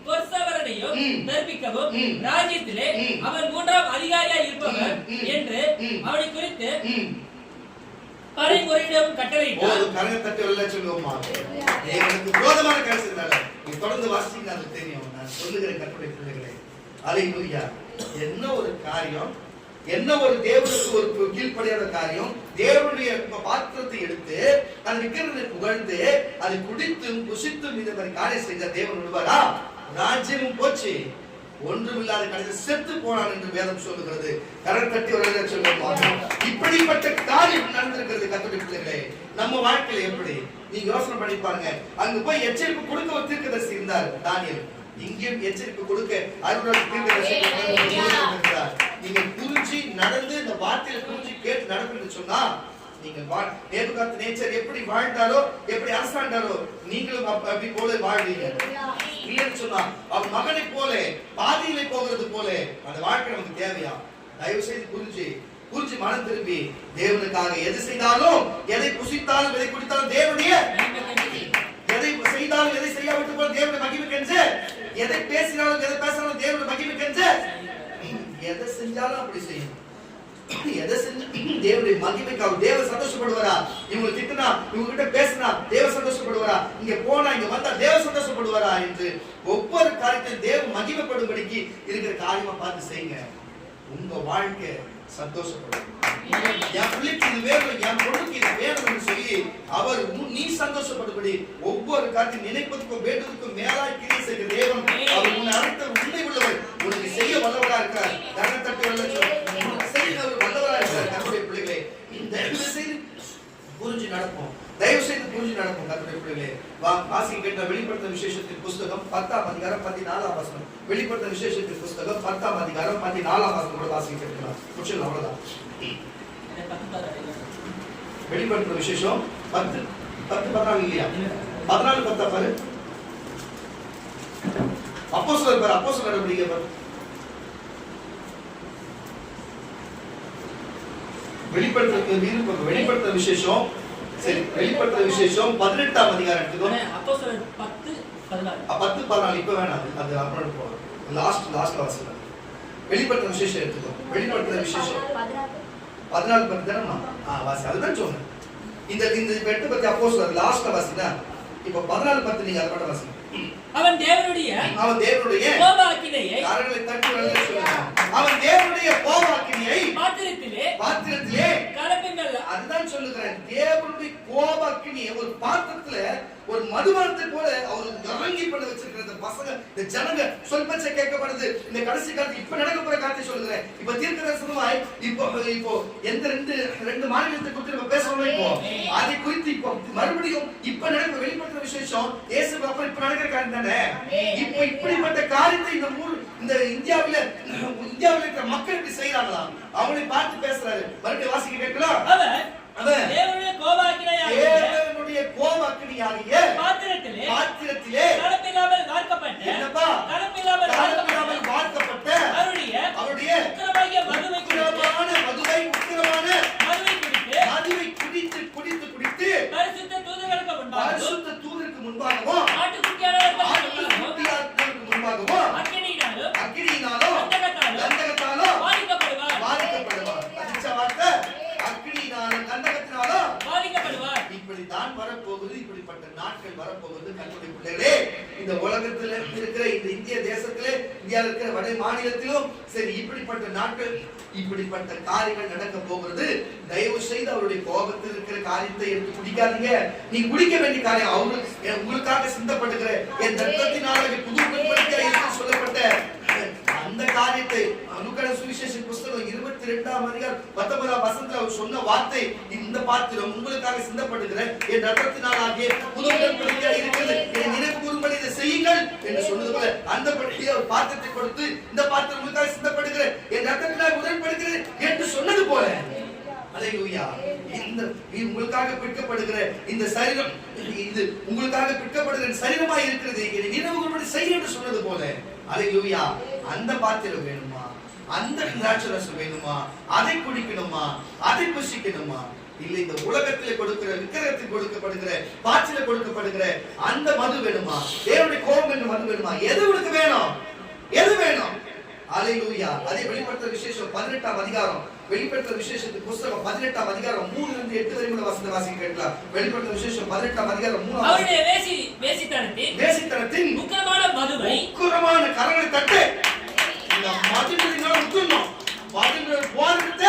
S2: பொற்சவரனையும் தரிப்பிக்கவும் ராஜ்யத்திலே அவன் மூன்றாம் அதிகாரியாய் இருப்பவர் என்று அவனை குறித்து பரிமுறையிடம் கட்டளையிட்டார்.
S1: கரத்தட்டி சொல்லுவோமா? தேவனுக்கு விரோதமான கருத்துனால நீ தொடர்ந்து வாசிச்சீங்கன்னா அது தெரியும். நான் சொல்லுகிற கற்பனை பிள்ளைகளே, அல்லேலூயா. என்ன ஒரு காரியம், என்ன ஒரு தேவனுக்கு ஒரு கீழ்ப்படியாத காரியம். தேவனுடைய பாத்திரத்தை எடுத்து அது விக்கிரத்தை புகழ்ந்து அதை குடித்தும் புசித்தும் இந்த மாதிரி காரியம் செய்த தேவன் விடுவாரா? ராஜ்யமும் போச்சு, ஒன்றுமில்லாத கடைசியில் செத்து போனான் என்று வேதம் சொல்லுகிறது. கரத்தட்டி சொல்லுவாங்க. இப்படிப்பட்ட காரியம் நடந்திருக்கிறது. கர்த்தருடைய பிள்ளைகளே, நம்ம வாழ்க்கையில எப்படி நீங்க யோசனை பண்ணி பாருங்க. அங்க போய் எச்சரிப்பு கொடுக்க ஒரு தீர்க்கதரிசி இருந்தார் தானியேல். இங்கேயும் எச்சரிப்பு கொடுக்க அருள் தீர்க்கதரிசி இருந்தார். நீங்க புரிஞ்சு நடந்து இந்த வார்த்தையில புரிஞ்சு கேட்டு நடக்கணும்னு சொன்னா நீங்க நேபுகாத் நேச்சர் எப்படி வாழ்ந்தாரோ, எப்படி அரசாண்டாரோ, நீங்களும் அப்படி போல வாழ்வீங்க. இல்லைன்னு சொன்னா அவன் மகனை போல பாதியிலே போகிறது போல அந்த வாழ்க்கை நமக்கு தேவையா? தயவு செய்து புரிஞ்சு மனம் திரும்பி தேவனுக்காக எது செய்தாலும், எதை புசித்தாலும், எதை குடித்தாலும் தேவனுடைய, எதை செய்தாலும் எதை செய்யாவிட்டு போல தேவனுடைய மகிமைக்கென்று, எதை பேசினாலும் எதை பேசினாலும் தேவனுடைய மகிமைக்கென்று, எதை செஞ்சாலும் அப்படி செய்யணும். எதை செஞ்சு தேவனுடைய மகிமைக்காக தேவன் சந்தோஷப்படுவாரா? இவங்க திட்டினா, இவங்க கிட்ட பேசினா தேவன் சந்தோஷப்படுவாரா? இங்க போனா இங்க வந்தா தேவன் சந்தோஷப்படுவாரா என்று ஒவ்வொரு காரியத்தையும் தேவன் மகிமைப்படும்படிக்கு இருக்கிற காரியமா பார்த்து செய்யுங்க. உங்க வாழ்க்கை சந்தோஷப்படும். என் பிள்ளைக்கு இது வேணும், என் பொண்ணுக்கு இது வேணும்னு சொல்லி அவர் நீ சந்தோஷப்படும்படி ஒவ்வொரு காரியத்தையும் நினைப்பதற்கும் வேண்டுவதற்கும் மேலாய் கிரியை செய்கிற தேவன் அவர் உன்னை அழைத்த உண்மை உள்ளவர், உனக்கு செய்ய வல்லவரா இருக்கார். கரத்தட்டி வல்லவரா இருக்கார். கர்த்தருடைய பிள்ளைகளே, தயவு செய்து புரிஞ்சு நடப்போம். கர்த்தருடைய பிள்ளைகளே, வாசிக்க கேட்ட வெளிப்படுத்தின விசேஷத்தின் புஸ்தகம் 10ஆம் அதிகாரம் 14ஆம் வசனம். வெளிப்படுத்தின விசேஷத்தின் புஸ்தகம் 10ஆம் அதிகாரம் 14ஆம் வசனம் கூட வாசிக்க கேட்கலாம். முடிச்சல அவ்வளவுதான். வெளிப்படுத்தின விசேஷம் 10:14 இல்லையா? 14:10 பாரு. அப்போஸ்தலர் பாரு, அப்போஸ்தலர் நடவடிக்கை பாரு. வெளிப்படுத்தின விசேஷம், சரி, வெளிப்படுத்தின விசேஷம் 18ஆம் அதிகாரம் எடுத்துக்கோ.
S2: அப்போஸ்தலர் 10:14
S1: 10:14 இப்ப வேணாம், அது அப்புறம் போறோம். லாஸ்ட்ல வாசிங்க. வெளிப்படுத்தின விசேஷம் எடுத்துக்கோ. வெளிப்படுத்தின விசேஷம் 14 தானமா? வாசி, அதுதான் சொன்னேன். இந்த எடுத்து பத்தி அப்போஸ்தலர் லாஸ்ட்ல வாசினா, இப்ப 14:10 நீங்க அத மட்டும் வாசிங்க.
S2: அவன் தேவனுடைய கோபாக்கினையை
S1: காரங்களை தட்டி வளர சொல்லுங்க. அவன் தேவனுடைய கோபாக்கினையை பாத்திரத்திலே
S2: கலப்பிங்கள்.
S1: அதுதான் சொல்லுகிறேன். தேவனுடைய கோபாக்கினியை ஒரு பாத்திரத்துல ஒரு மதுபானத்தை போல அவர் இறங்கி பண்ண வச்சிருக்கிற இந்த பசங்க, இந்த ஜனங்க சொல் பேச்சை கேட்கப்படுது. இந்த கடைசி காலத்து இப்ப நடக்க போற காலத்தை சொல்லுகிறேன். இப்ப தீர்க்கதரிசனமாய் இப்போ எந்த ரெண்டு மாநிலத்தை குறித்து நம்ம பேசணும். இப்போ அதை குறித்து இப்போ மறுபடியும் இப்ப நடக்க வெளிப்படுத்துற விசேஷம் இயேசு அப்புறம் இப்ப நடக்கிற காரியம் தானே. இப்போ இப்படிப்பட்ட காரியத்தை இந்த இந்தியாவில இருக்கிற மக்கள் இப்படி செய்யறாங்களா? அவங்களை பார்த்து பேசுறாரு. மறுபடியும் வாசிக்க கேட்கலாம். அவன் தேவனுடைய கோபாக்கினியாகிய பாத்திரத்திலே
S2: கலப்பில்லாமல் வார்க்கப்பட்ட
S1: அவருடைய உக்கிரமான மதுவை குடித்து பரிசுத்த தூதருக்கு முன்பாகவும் ஆட்டுக்குட்டியாருக்கு முன்பாகவும் அக்கினியினாலும் போகுது. கர்த்தருடைய பிள்ளைகளே, இந்த உலகத்துல இருக்கிற இந்த இந்திய தேசத்திலே, இந்தியாவில் இருக்கிற வட மாநிலத்திலும் சரி, இப்படிப்பட்ட நாட்கள், இப்படிப்பட்ட காரியங்கள் நடக்க போகிறது. தயவு செய்து அவருடைய கோபத்தில் இருக்கிற காரியத்தை எடுத்து குடிக்காதீங்க. நீ குடிக்க வேண்டிய காரியம் உங்களுக்காக சிந்தப்படுகிற என் ரத்தத்தினால புது என்று சொல்லப்பட்ட அந்த காரியத்தை லூக்கா சுவிசேஷ புத்தகம் 22ஆம் அதிகாரம் 19ஆம் வசனத்துல அவர் சொன்ன வார்த்தை, இந்த பாத்திரம் உங்களுக்காக சிந்தப்படுகிற என் ரத்தத்தினாலாகிய புது உடன்படிக்கை இருக்கிறது, என் நினைவு கூறும்படி இதை செய்யுங்கள் என்று சொன்னது போல அந்த படியே ஒரு பாத்திரத்தை கொடுத்து, இந்த பாத்திரம் உங்களுக்காக சிந்தப்படுகிற என் ரத்தத்தினால் உடன்படுகிறது என்று சொன்னது போல, அல்லேலூயா, இந்த உங்களுக்காக பிற்கப்படுகிற இந்த சரீரம், இது உங்களுக்காக பிற்கப்படுகிற சரீரமாய் இருக்கிறது, என்னை நினைவு கூறும்படி செய்ய என்று சொன்னது போல, அல்லேலூயா, அந்த பாத்திரம் வேணுமா, அந்த திராட்சரசம் வேணுமா, அதை குடிக்கணுமா, அதை புசிக்கணுமா, இல்ல இந்த உலகத்திலே கொடுக்கிற விக்கிரகத்தில் கொடுக்கப்படுகிற பாத்தில கொடுக்கப்படுகிற அந்த மது வேணுமா, தேவனுடைய கோபம் என்ற மது வேணுமா, எது உங்களுக்கு வேணும், எது வேணும்? அல்லேலூயா. அதே வெளிப்படுத்தல் விசேஷம் 18ஆம் அதிகாரம், வெளிப்படுத்தல் விசேஷத்தின் புத்தகம் 18ஆம் அதிகாரம் 3 இருந்து 8 வரை உள்ள வசனத்தை வாசிக்க கேட்கலாம். வெளிப்படுத்தல் விசேஷம் 18ஆம் அதிகாரம் 3
S2: அவருடைய வேசித்தனத்தின் உக்கிரமான மதுவை, உக்கிரமான
S1: கரங்களை தட்டு, இந்த மதுவினால முத்துறணும், மதுவினால போறத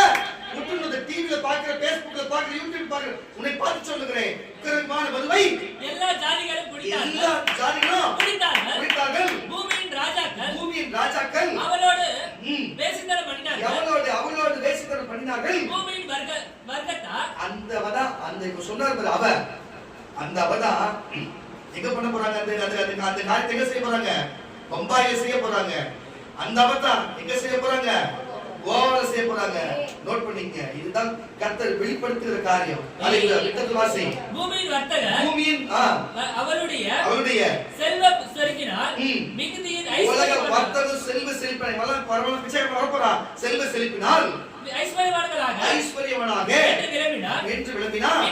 S1: முத்துறது. டிவில பாக்குற, பேஸ்புக்ல பாக்குற, யூடியூப்ல பாக்குற, உன்னை பார்த்து சொல்லுகிறேன், உக்கிரமான மதுவை எல்லா ஜாதிகளும் குடித்தார்கள். பூமியின் ராஜாக்கள் அவளோடு வேசித்தனம் பண்ணினார்கள். பூமியின் வர்க்கத்தார், அந்த இப்ப சொன்னார் அவ, அந்த அவதான் எங்க பண்ண போறாங்க, அந்த காரியத்தை எங்க செய்ய போறாங்க, பம்பாயில செய்ய போறாங்க. அந்த அவதான் எங்க செய்ய போறாங்க, கோவால செய்ய போறாங்க. நோட் பண்ணிக்கங்க, இதுதான் கர்த்தர் வெளிப்படுத்துகிற காரியம். அல்லேலூயா. விட்டத்தில் வாசி. பூமியின் வர்த்தகர், பூமியின் அவருடைய செல்வ செருக்கினால் மிகுதியின் ஐஸ்வர்ய வர்த்தகர் செல்வ செழிப்பினால் வளர பரம பிச்சை வரப்போறா, செல்வ செழிப்பினால் ஐஸ்வர்யவான்களாக என்று விளம்பினார்.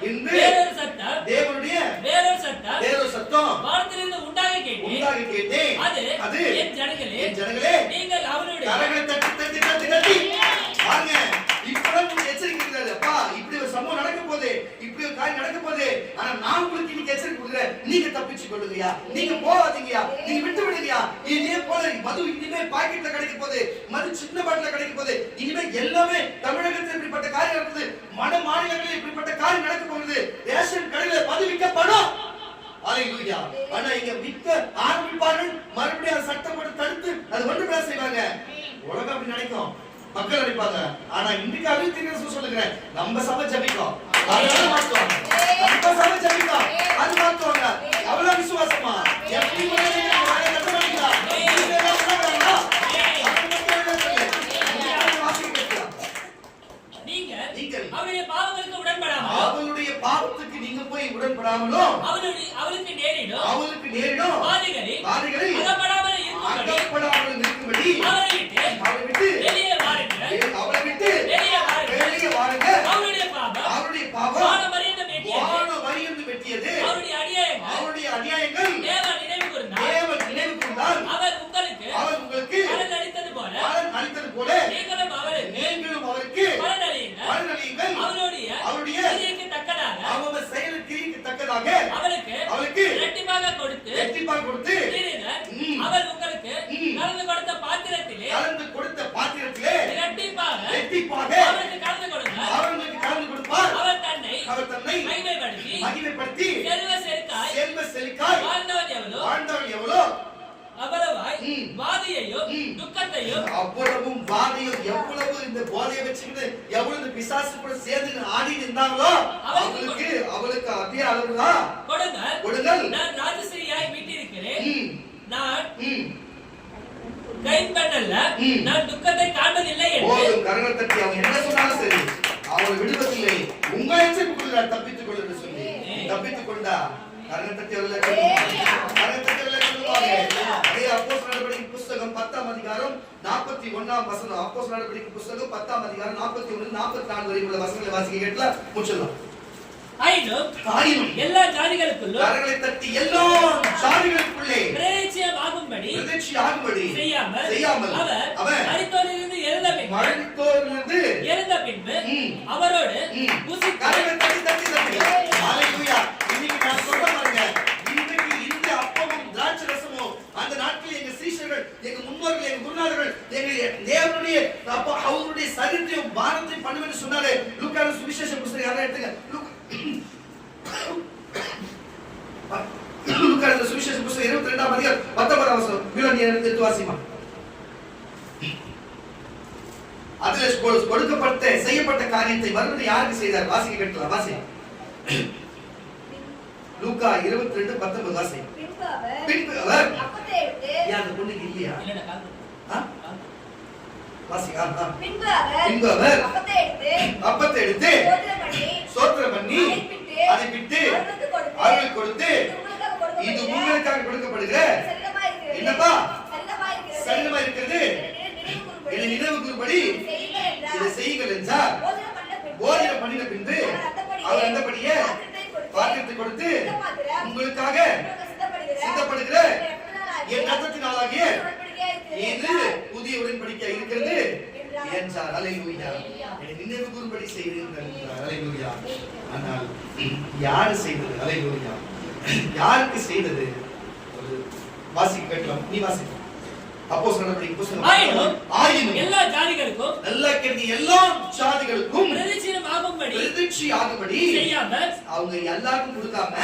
S1: இன்று வேறொரு சத்தம், தேவனுடைய வேறொரு சத்தம் வானத்திலிருந்து உண்டாகி கேட்டேன். அது என் ஜனங்களே, நீங்கள் அவருடைய கரங்களை தட்டி பாருங்க. இப்பதான் எச்சரிக்கிறாரு, அப்பா இப்படி ஒரு சம்பவம் நடக்க போகுது, இப்படி ஒரு காரியம் நடக்க போகுது, ஆனா நான் உங்களுக்கு இன்னைக்கு எச்சரிக்கை கொடுக்கிறேன், நீங்க தப்பிச்சு கொள்ளுங்கயா, நீங்க போகாதீங்கயா, நீங்க விட்டு விடுங்கயா. இதே போல மது இனிமே பாக்கெட்ல கிடைக்க போகுது, மது சின்ன பாட்டில கிடைக்க போகுது, இனிமே எல்லாமே தமிழகத்தில் இப்படிப்பட்ட காரியம் நடக்குது, வட மாநிலங்களில் இப்படிப்பட்ட காரியம் நடக்க போகுது, ரேஷன் கடையில மது விற்கப்படும். அல்லேலூயா. ஆனா இங்க விற்க ஆரம்பிப்பார்கள், மறுபடியும் சட்டம் போட்டு தடுத்து அது ஒன்று பேச செய்வாங்க. உலகம் அப்படி நினைக்கும், மக்கள் நினைப்பாங்க. ஆனா இன்னைக்கு அறிவித்து சொல்லுகிறேன், நம்ம சபை ஜெபிக்கும், அதனால மாத்துவாங்க, நம்ம சபை ஜெபிக்கும், அது மாத்துவாங்க. அவ்வளவு விசுவாசமா எப்படி அவளுடைய பாவத்துக்கு நீங்க போய் உடன்படாமலோ அவளுக்கு நேரிடும் பாதைகளில் அகப்படாமல் இருக்கும்படி அவளை விட்டு வெளியே வாருங்க. அவருடைய பாவம் வானமறிந்து வெட்டியது, அவருடைய அநியாயங்கள் தேவன் நினைவு கூர்ந்தால் அவர் உங்களுக்கு பலன் அளித்தது போல நீங்களும் அவருக்கு பலன் அளியுங்கள். அவருடைய அவன் செயலுக்கு கிரியைக்கு தக்கதாக அவளுக்கு இரட்டிப்பாக கொடுத்து அவர் உங்களுக்கு கலந்து கொடுத்த பாத்திரத்திலே இரட்டிப்பாக அவருக்கு கலந்து கொடுப்பார். அவர் தன்னை மகிமைப்படுத்தி செல்வ செழிக்காய் வாழ்ந்தவன் எவ்வளோ அவ்வளவாய் வாதியையும் துக்கத்தையும் அவ்வளவும் வாதியும் எவ்வளவு இந்த போதையை வச்சுக்கிட்டு எவ்வளவு இந்த பிசாசு கூட சேர்ந்து ஆடி இருந்தாங்களோ அவளுக்கு அதே அளவுதான் கொடுங்கள். நான் ராஜஸ்ரீயாய் வீட்டிருக்கிறேன், நான் கைப்பற்றல்ல, நான் துக்கத்தை காண்பதில்லை என்று கரங்கள் தட்டி அவங்க என்ன சொன்னாலும் சரி அவளை விடுவதில்லை. உங்களை எச்சரிக்கை தப்பித்துக் கொள்ள சொல்லி தப்பித்துக் கொண்டா கரங்கள் தட்டி அப்போஸ்தலர் நடவடிக்கை புத்தகம் 10ஆம் அதிகாரம் 41ஆம் வசனம். அப்போஸ்தலர் நடவடிக்கை புத்தகம் 10ஆம் அதிகாரம் 41 44 வரை உள்ள வசனங்களை வாசிக்க கேட்கலாம், முடிச்சிடலாம். ஆயினும் எல்லா ஜாதிகளுக்குள்ளும் கரங்களை தட்டி எல்லா ஜாதிகளுக்குள்ளே பிரதிஷ்டையாகும்படி செய்யாமல் அவர் மரித்தோரிலிருந்து எழுந்த பின்பு அவரோடு கரங்களை தட்டி. ஹல்லேலூயா. இன்னைக்கு நான் சொல்றேன் பாருங்க, அப்ப அவருடைய சரீரத்தையும் பாரத்தையும் பண்ணுவேன்னு சொன்னாரு. லூக்கா சுவிசேஷ புத்தகம் யாரா எடுத்துங்க. லூக்கா சுவிசேஷ புத்தகம் 22ஆம் அதிகாரம் 19ஆம் வசனம். நீ எடுத்து வாசிமா. அதில் கொடுக்கப்பட்ட செய்யப்பட்ட காரியத்தை மறுபடியும் யாருக்கு செய்தார்? வாசிக்க கேட்கலாம். வாசி. லூக்கா 22:19 வாசி. பின்பு அவர் அப்பத்தை எடுத்து அந்த பொண்ணுக்கு இல்லையா? வாசி. பின்பு அவர் அப்பத்தை எடுத்து ஸ்தோத்திரம் பண்ணி அதை பிட்டு அவர்களுக்கு கொடுத்து இது உங்களுக்காக கொடுக்கப்படுகிற என்னப்பா சரீரமா இருக்கிறது, இதை நினைவு கூறும்படி இதை செய்யுங்கள் என்றார். போஜனம் பண்ணின பின்பு அவர் அந்தபடியே பாத்திரத்தை கொடுத்து உங்களுக்காக சித்தப்படுகிற என் ரத்தத்தினாலாகிய இது புதிய உடன்படிக்கை இருக்கிறது என்றார். அல்லேலூயா. நினைவு கூறும்படி செய்கிறீர்கள். அல்லேலூயா. ஆனால் யாரு செய்தது? அல்லேலூயா. யாருக்கு செய்தது? வாசிக்க கேட்கலாம். நீ வாசி. அப்போஸ்தலர்களுடைய புத்தகம். ஆயினும்
S2: எல்லா ஜாதிகளுக்கும்
S1: எல்லா ஜாதிகளுக்கும்
S2: பிரதிட்சி ஆகும்படி செய்யாமல்
S1: அவங்க எல்லாருக்கும் கொடுக்காம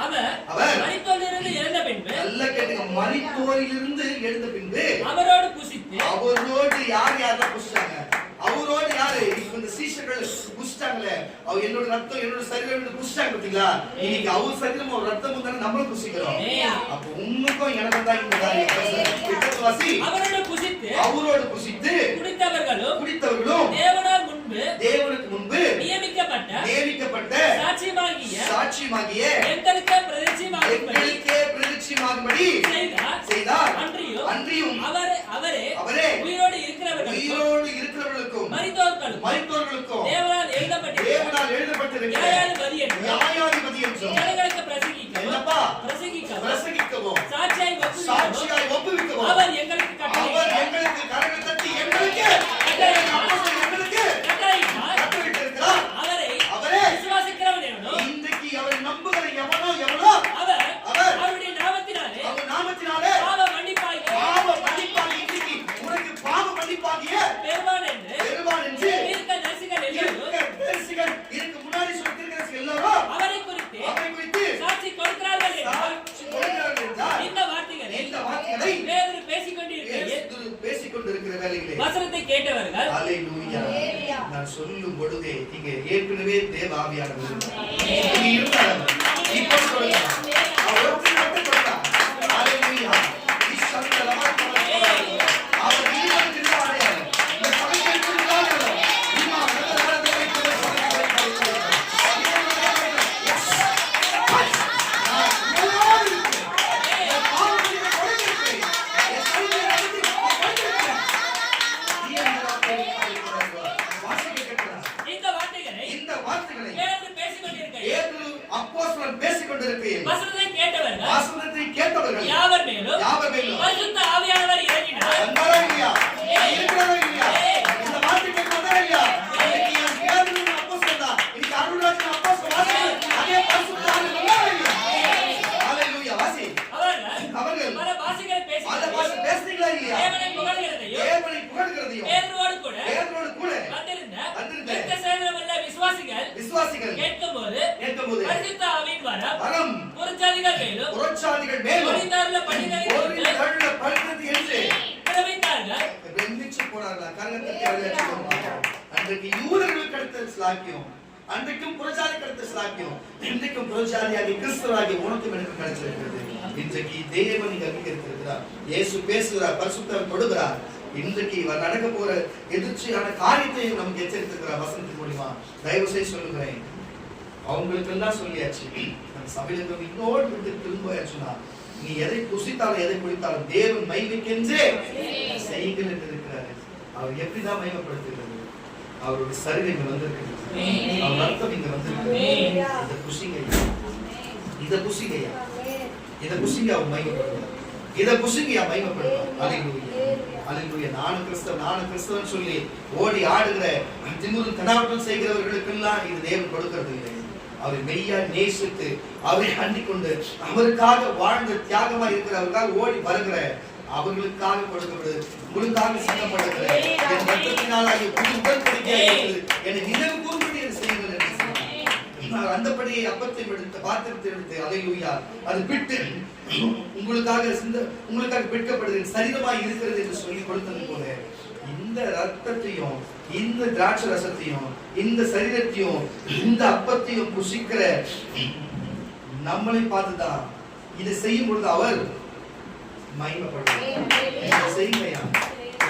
S2: அவர் மரித்தோரிலிருந்து எழுந்த பின்பு
S1: நல்லா கேட்டுங்க. மரித்தோரிலிருந்து எழுந்த பின்பு
S2: அவரோடு புசித்து
S1: அவரோடு யாரெல்லாம் புசிச்சாங்க? அவரோடு யாரு? இப்ப இந்த சீஷர்கள் புசிச்சாங்களே, அவ என்னோட ரத்தம் என்னோட சரீரம் புசிச்சாங்க பாத்தீங்களா? இன்னைக்கு அவர் சரீரம் அவர் ரத்தம் தானே நம்மளும் புசிக்கிறோம். அப்ப உங்களுக்கும் எனக்கு தான் இந்த காரியம். வாசி. அவரோடு புசித்து குடித்தவர்களும் தேவனுக்கு முன்பு நியமிக்கப்பட்ட சாட்சியமாகிய எங்களுக்கே பிரதிட்சியமாகும்படி செய்தார். அன்றியும் அவரே உயிரோடு இருக்கிறவர்களுக்கும் மரித்தோர்களுக்கும் தேவனால் எழுதப்பட்டிருக்கிற நியாயாதிபதி என்றும் என்னப்பா பிரசங்கிக்கவும் சாட்சியாய் ஒப்புவிக்கவும் அவர் எங்களுக்கு கரங்களை தட்டி எங்களுக்கு கட்டளையிட்டிருக்கிறார். அவரே விசுவாசிக்கிறவன் எவனோ, இன்றைக்கு அவரை நம்புகிற எவனோ அவர் அவருடைய நாமத்தினாலே பாவ மன்னிப்பாகி இன்றைக்கு உனக்கு பாவ மன்னிப்பாகிய பெறுவான் என்று தீர்க்கதரிசிகள் இதுக்கு முன்னாடி சொல்லியிருக்கிற எல்லாரும் அவரை குறித்து சாட்சி கொடுக்கிறார்கள் என்றார். இந்த வார்த்தைகளை பேதுரு பேசிக்கொண்டிருக்கிற வேளையிலே வசனத்தை கேட்டவர்கள் அல்லேலூயா. நான் சொல்லும் பொழுதே இங்கே ஏற்கனவே தேவ ஆவியானவர் இருந்தார். இப்போ சொல்லுங்க. அவர் மட்டும் கொடுத்தார். அல்லேலூயா. அவர் இருக்கிறாரே. இந்த சபையில் இருக்கிறாரே. இம்மா வசனத்தை கேட்டவர்கள் யாவர் மேலும் பரிசுத்த ஆவியானவர் இறங்கினார். அல்லேலூயா. இருக்கிறாரா இல்லையா? இந்த வார்த்தை கேட்கிறதா இல்லையா? இன்னைக்கு பேதுரு அப்போஸ்தலன் தான். இன்னைக்கு அருள்ராஜன் அப்போஸ்தலன் வாசி. அதே பரிசுத்த ஆவி வந்தாரா இல்லையா? அல்லேலூயா. வாசி. அவர்கள் பல பாஷைகளை பேசுறீங்களா இல்லையா? தேவனை புகழ்கிறதையும் பேதுருவோடு கூட வந்திருந்த எத்தேசேயருள்ள விசுவாசிகள் கேட்கும்போது பரிசுத்த ஆவியின் வரம் புறஜாதிகள் மேலும் ஒளிந்தாருள்ள படினது என்று பிரமித்தார்கள். பிரமிச்சு போனார்களா? அன்றைக்கு யூதர்களுக்கு கிடைத்த ஸ்லாக்கியம், அன்றைக்கும் புறஜாதி கிடைத்த ஸ்லாக்கியம், இன்றைக்கும் புறஜாதியாகி கிறிஸ்தவராகி உனக்கும் எனக்கு கிடைச்சிருக்கிறது. இன்றைக்கு தேவன் இங்க அங்கீகரித்திருக்கிறார். இயேசு பேசுகிறார், பரிசுத்தம் கொடுக்கிறார். இன்றைக்கு நடக்க போற எதிர்ச்சியான காரியத்தையும் நமக்கு எச்சரித்திருக்கிறார் வசனத்தின் மூலமா. தயவு செய்து சொல்லுகிறேன், அவங்களுக்கு எல்லாம் சொல்லியாச்சு. சபையில இன்னொரு திரும்ப நீ எதை புசித்தாலும் எதை குடித்தாலும் தேவன் மைமைக்கென்றே செய்யுங்கள் என்று இருக்கிறாரு. அவர் எப்படிதான் மைமைப்படுத்துகிறது? அவருடைய சரீரம் இங்க வந்திருக்கிறது, அவர் ரத்தம் இங்க வந்திருக்கிறது. இத புசிங்க அவர் மைமைப்படுவார். இத புசிங்க மைமைப்படுவார். அல்லேலூயா. நானும் கிறிஸ்தவன் சொல்லி ஓடி ஆடுகிற திமிரும் தனாவட்டம் செய்கிறவர்களுக்கெல்லாம் இது தேவன் கொடுக்கிறது இல்லை. அவரை மெய்யா நேசித்து அவரை அண்டிக் கொண்டு அவருக்காக வாழ்ந்த தியாகமா இருக்கிறவருக்காக ஓடி வருகிற அவர்களுக்காக கொடுக்கப்படுது. உங்களுக்காக சின்னப்படுகிற என் ரத்தத்தினாலாகிய புது உடன்படிக்கையாக இருக்கிறது. என்னை நினைவு கூறும்படி அதை செய்யுங்கள் என்று சொன்னார். அந்தபடியே அப்பத்தை எடுத்து பாத்திரத்தை எடுத்து அல்லேலூயா அது பிட்டு உங்களுக்காக பிற்கப்படுகிற சரீரமாய் இருக்கிறது என்று சொல்லி கொடுத்தது போல இந்த ரத்தத்தையும் இந்த திராட்சை ரசத்தையும் இந்த சரீரத்தையும் இந்த அப்பத்தையும் புசிக்கிற நம்மளை பார்த்துதான் இதை செய்யும் பொழுது அவர் மகிமைப்படுவார். செய்யுங்கயா,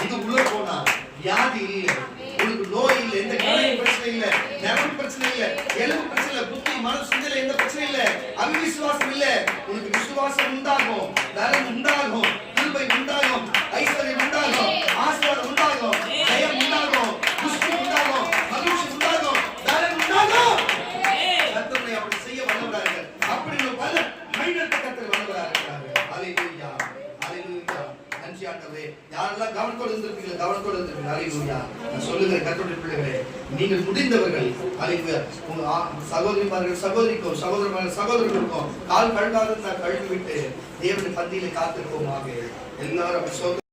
S1: இது உள்ள போனா வியாதி இல்லை, உங்களுக்கு நோய் இல்லை, எந்த கடன் பிரச்சனை இல்லை, நரம்பு பிரச்சனை இல்லை, எலும்பு பிரச்சனை இல்லை, புத்தி மன சிந்தனை எந்த பிரச்சனை இல்லை, அவிசுவாசம் இல்லை. உங்களுக்கு விசுவாசம் உண்டாகும், பலம் உண்டாகும், கிருபை உண்டாகும், ஐஸ்வர்யம் உண்டாகும், ஆசீர்வாதம் உண்டாகும், ஜெயம் உண்டாகும், புஷ்டி உண்டாகும், மகிழ்ச்சி உண்டாகும், பலம் உண்டாகும். கர்த்தர் அப்படி செய்ய வல்லவராக, அப்படி பல மைனத்தை கர்த்தர் வல்லவராக இருக்கிறார். அல்லேலூயா, அல்லேலூயா. நன்றி ஆண்டவரே. யாரெல்லாம் கவனத்தோடு இருந்திருக்கீங்களோ கவனத்தோடு இருந்திருக்கீங்க. அல்லேலூயா. நான் சொல்லுகிற கர்த்தருடைய பிள்ளைகளே, நீங்கள் முடிந்தவர்கள் அல்லேலூயா. உங்க சகோதரிமார்கள் சகோதரிக்கும் சகோதரர்களுக்கும் கால் கழுகாத கழுவி விட்டு தேவனுடைய பந்தியிலே காத்திருப்போமாக. எல்லாரும்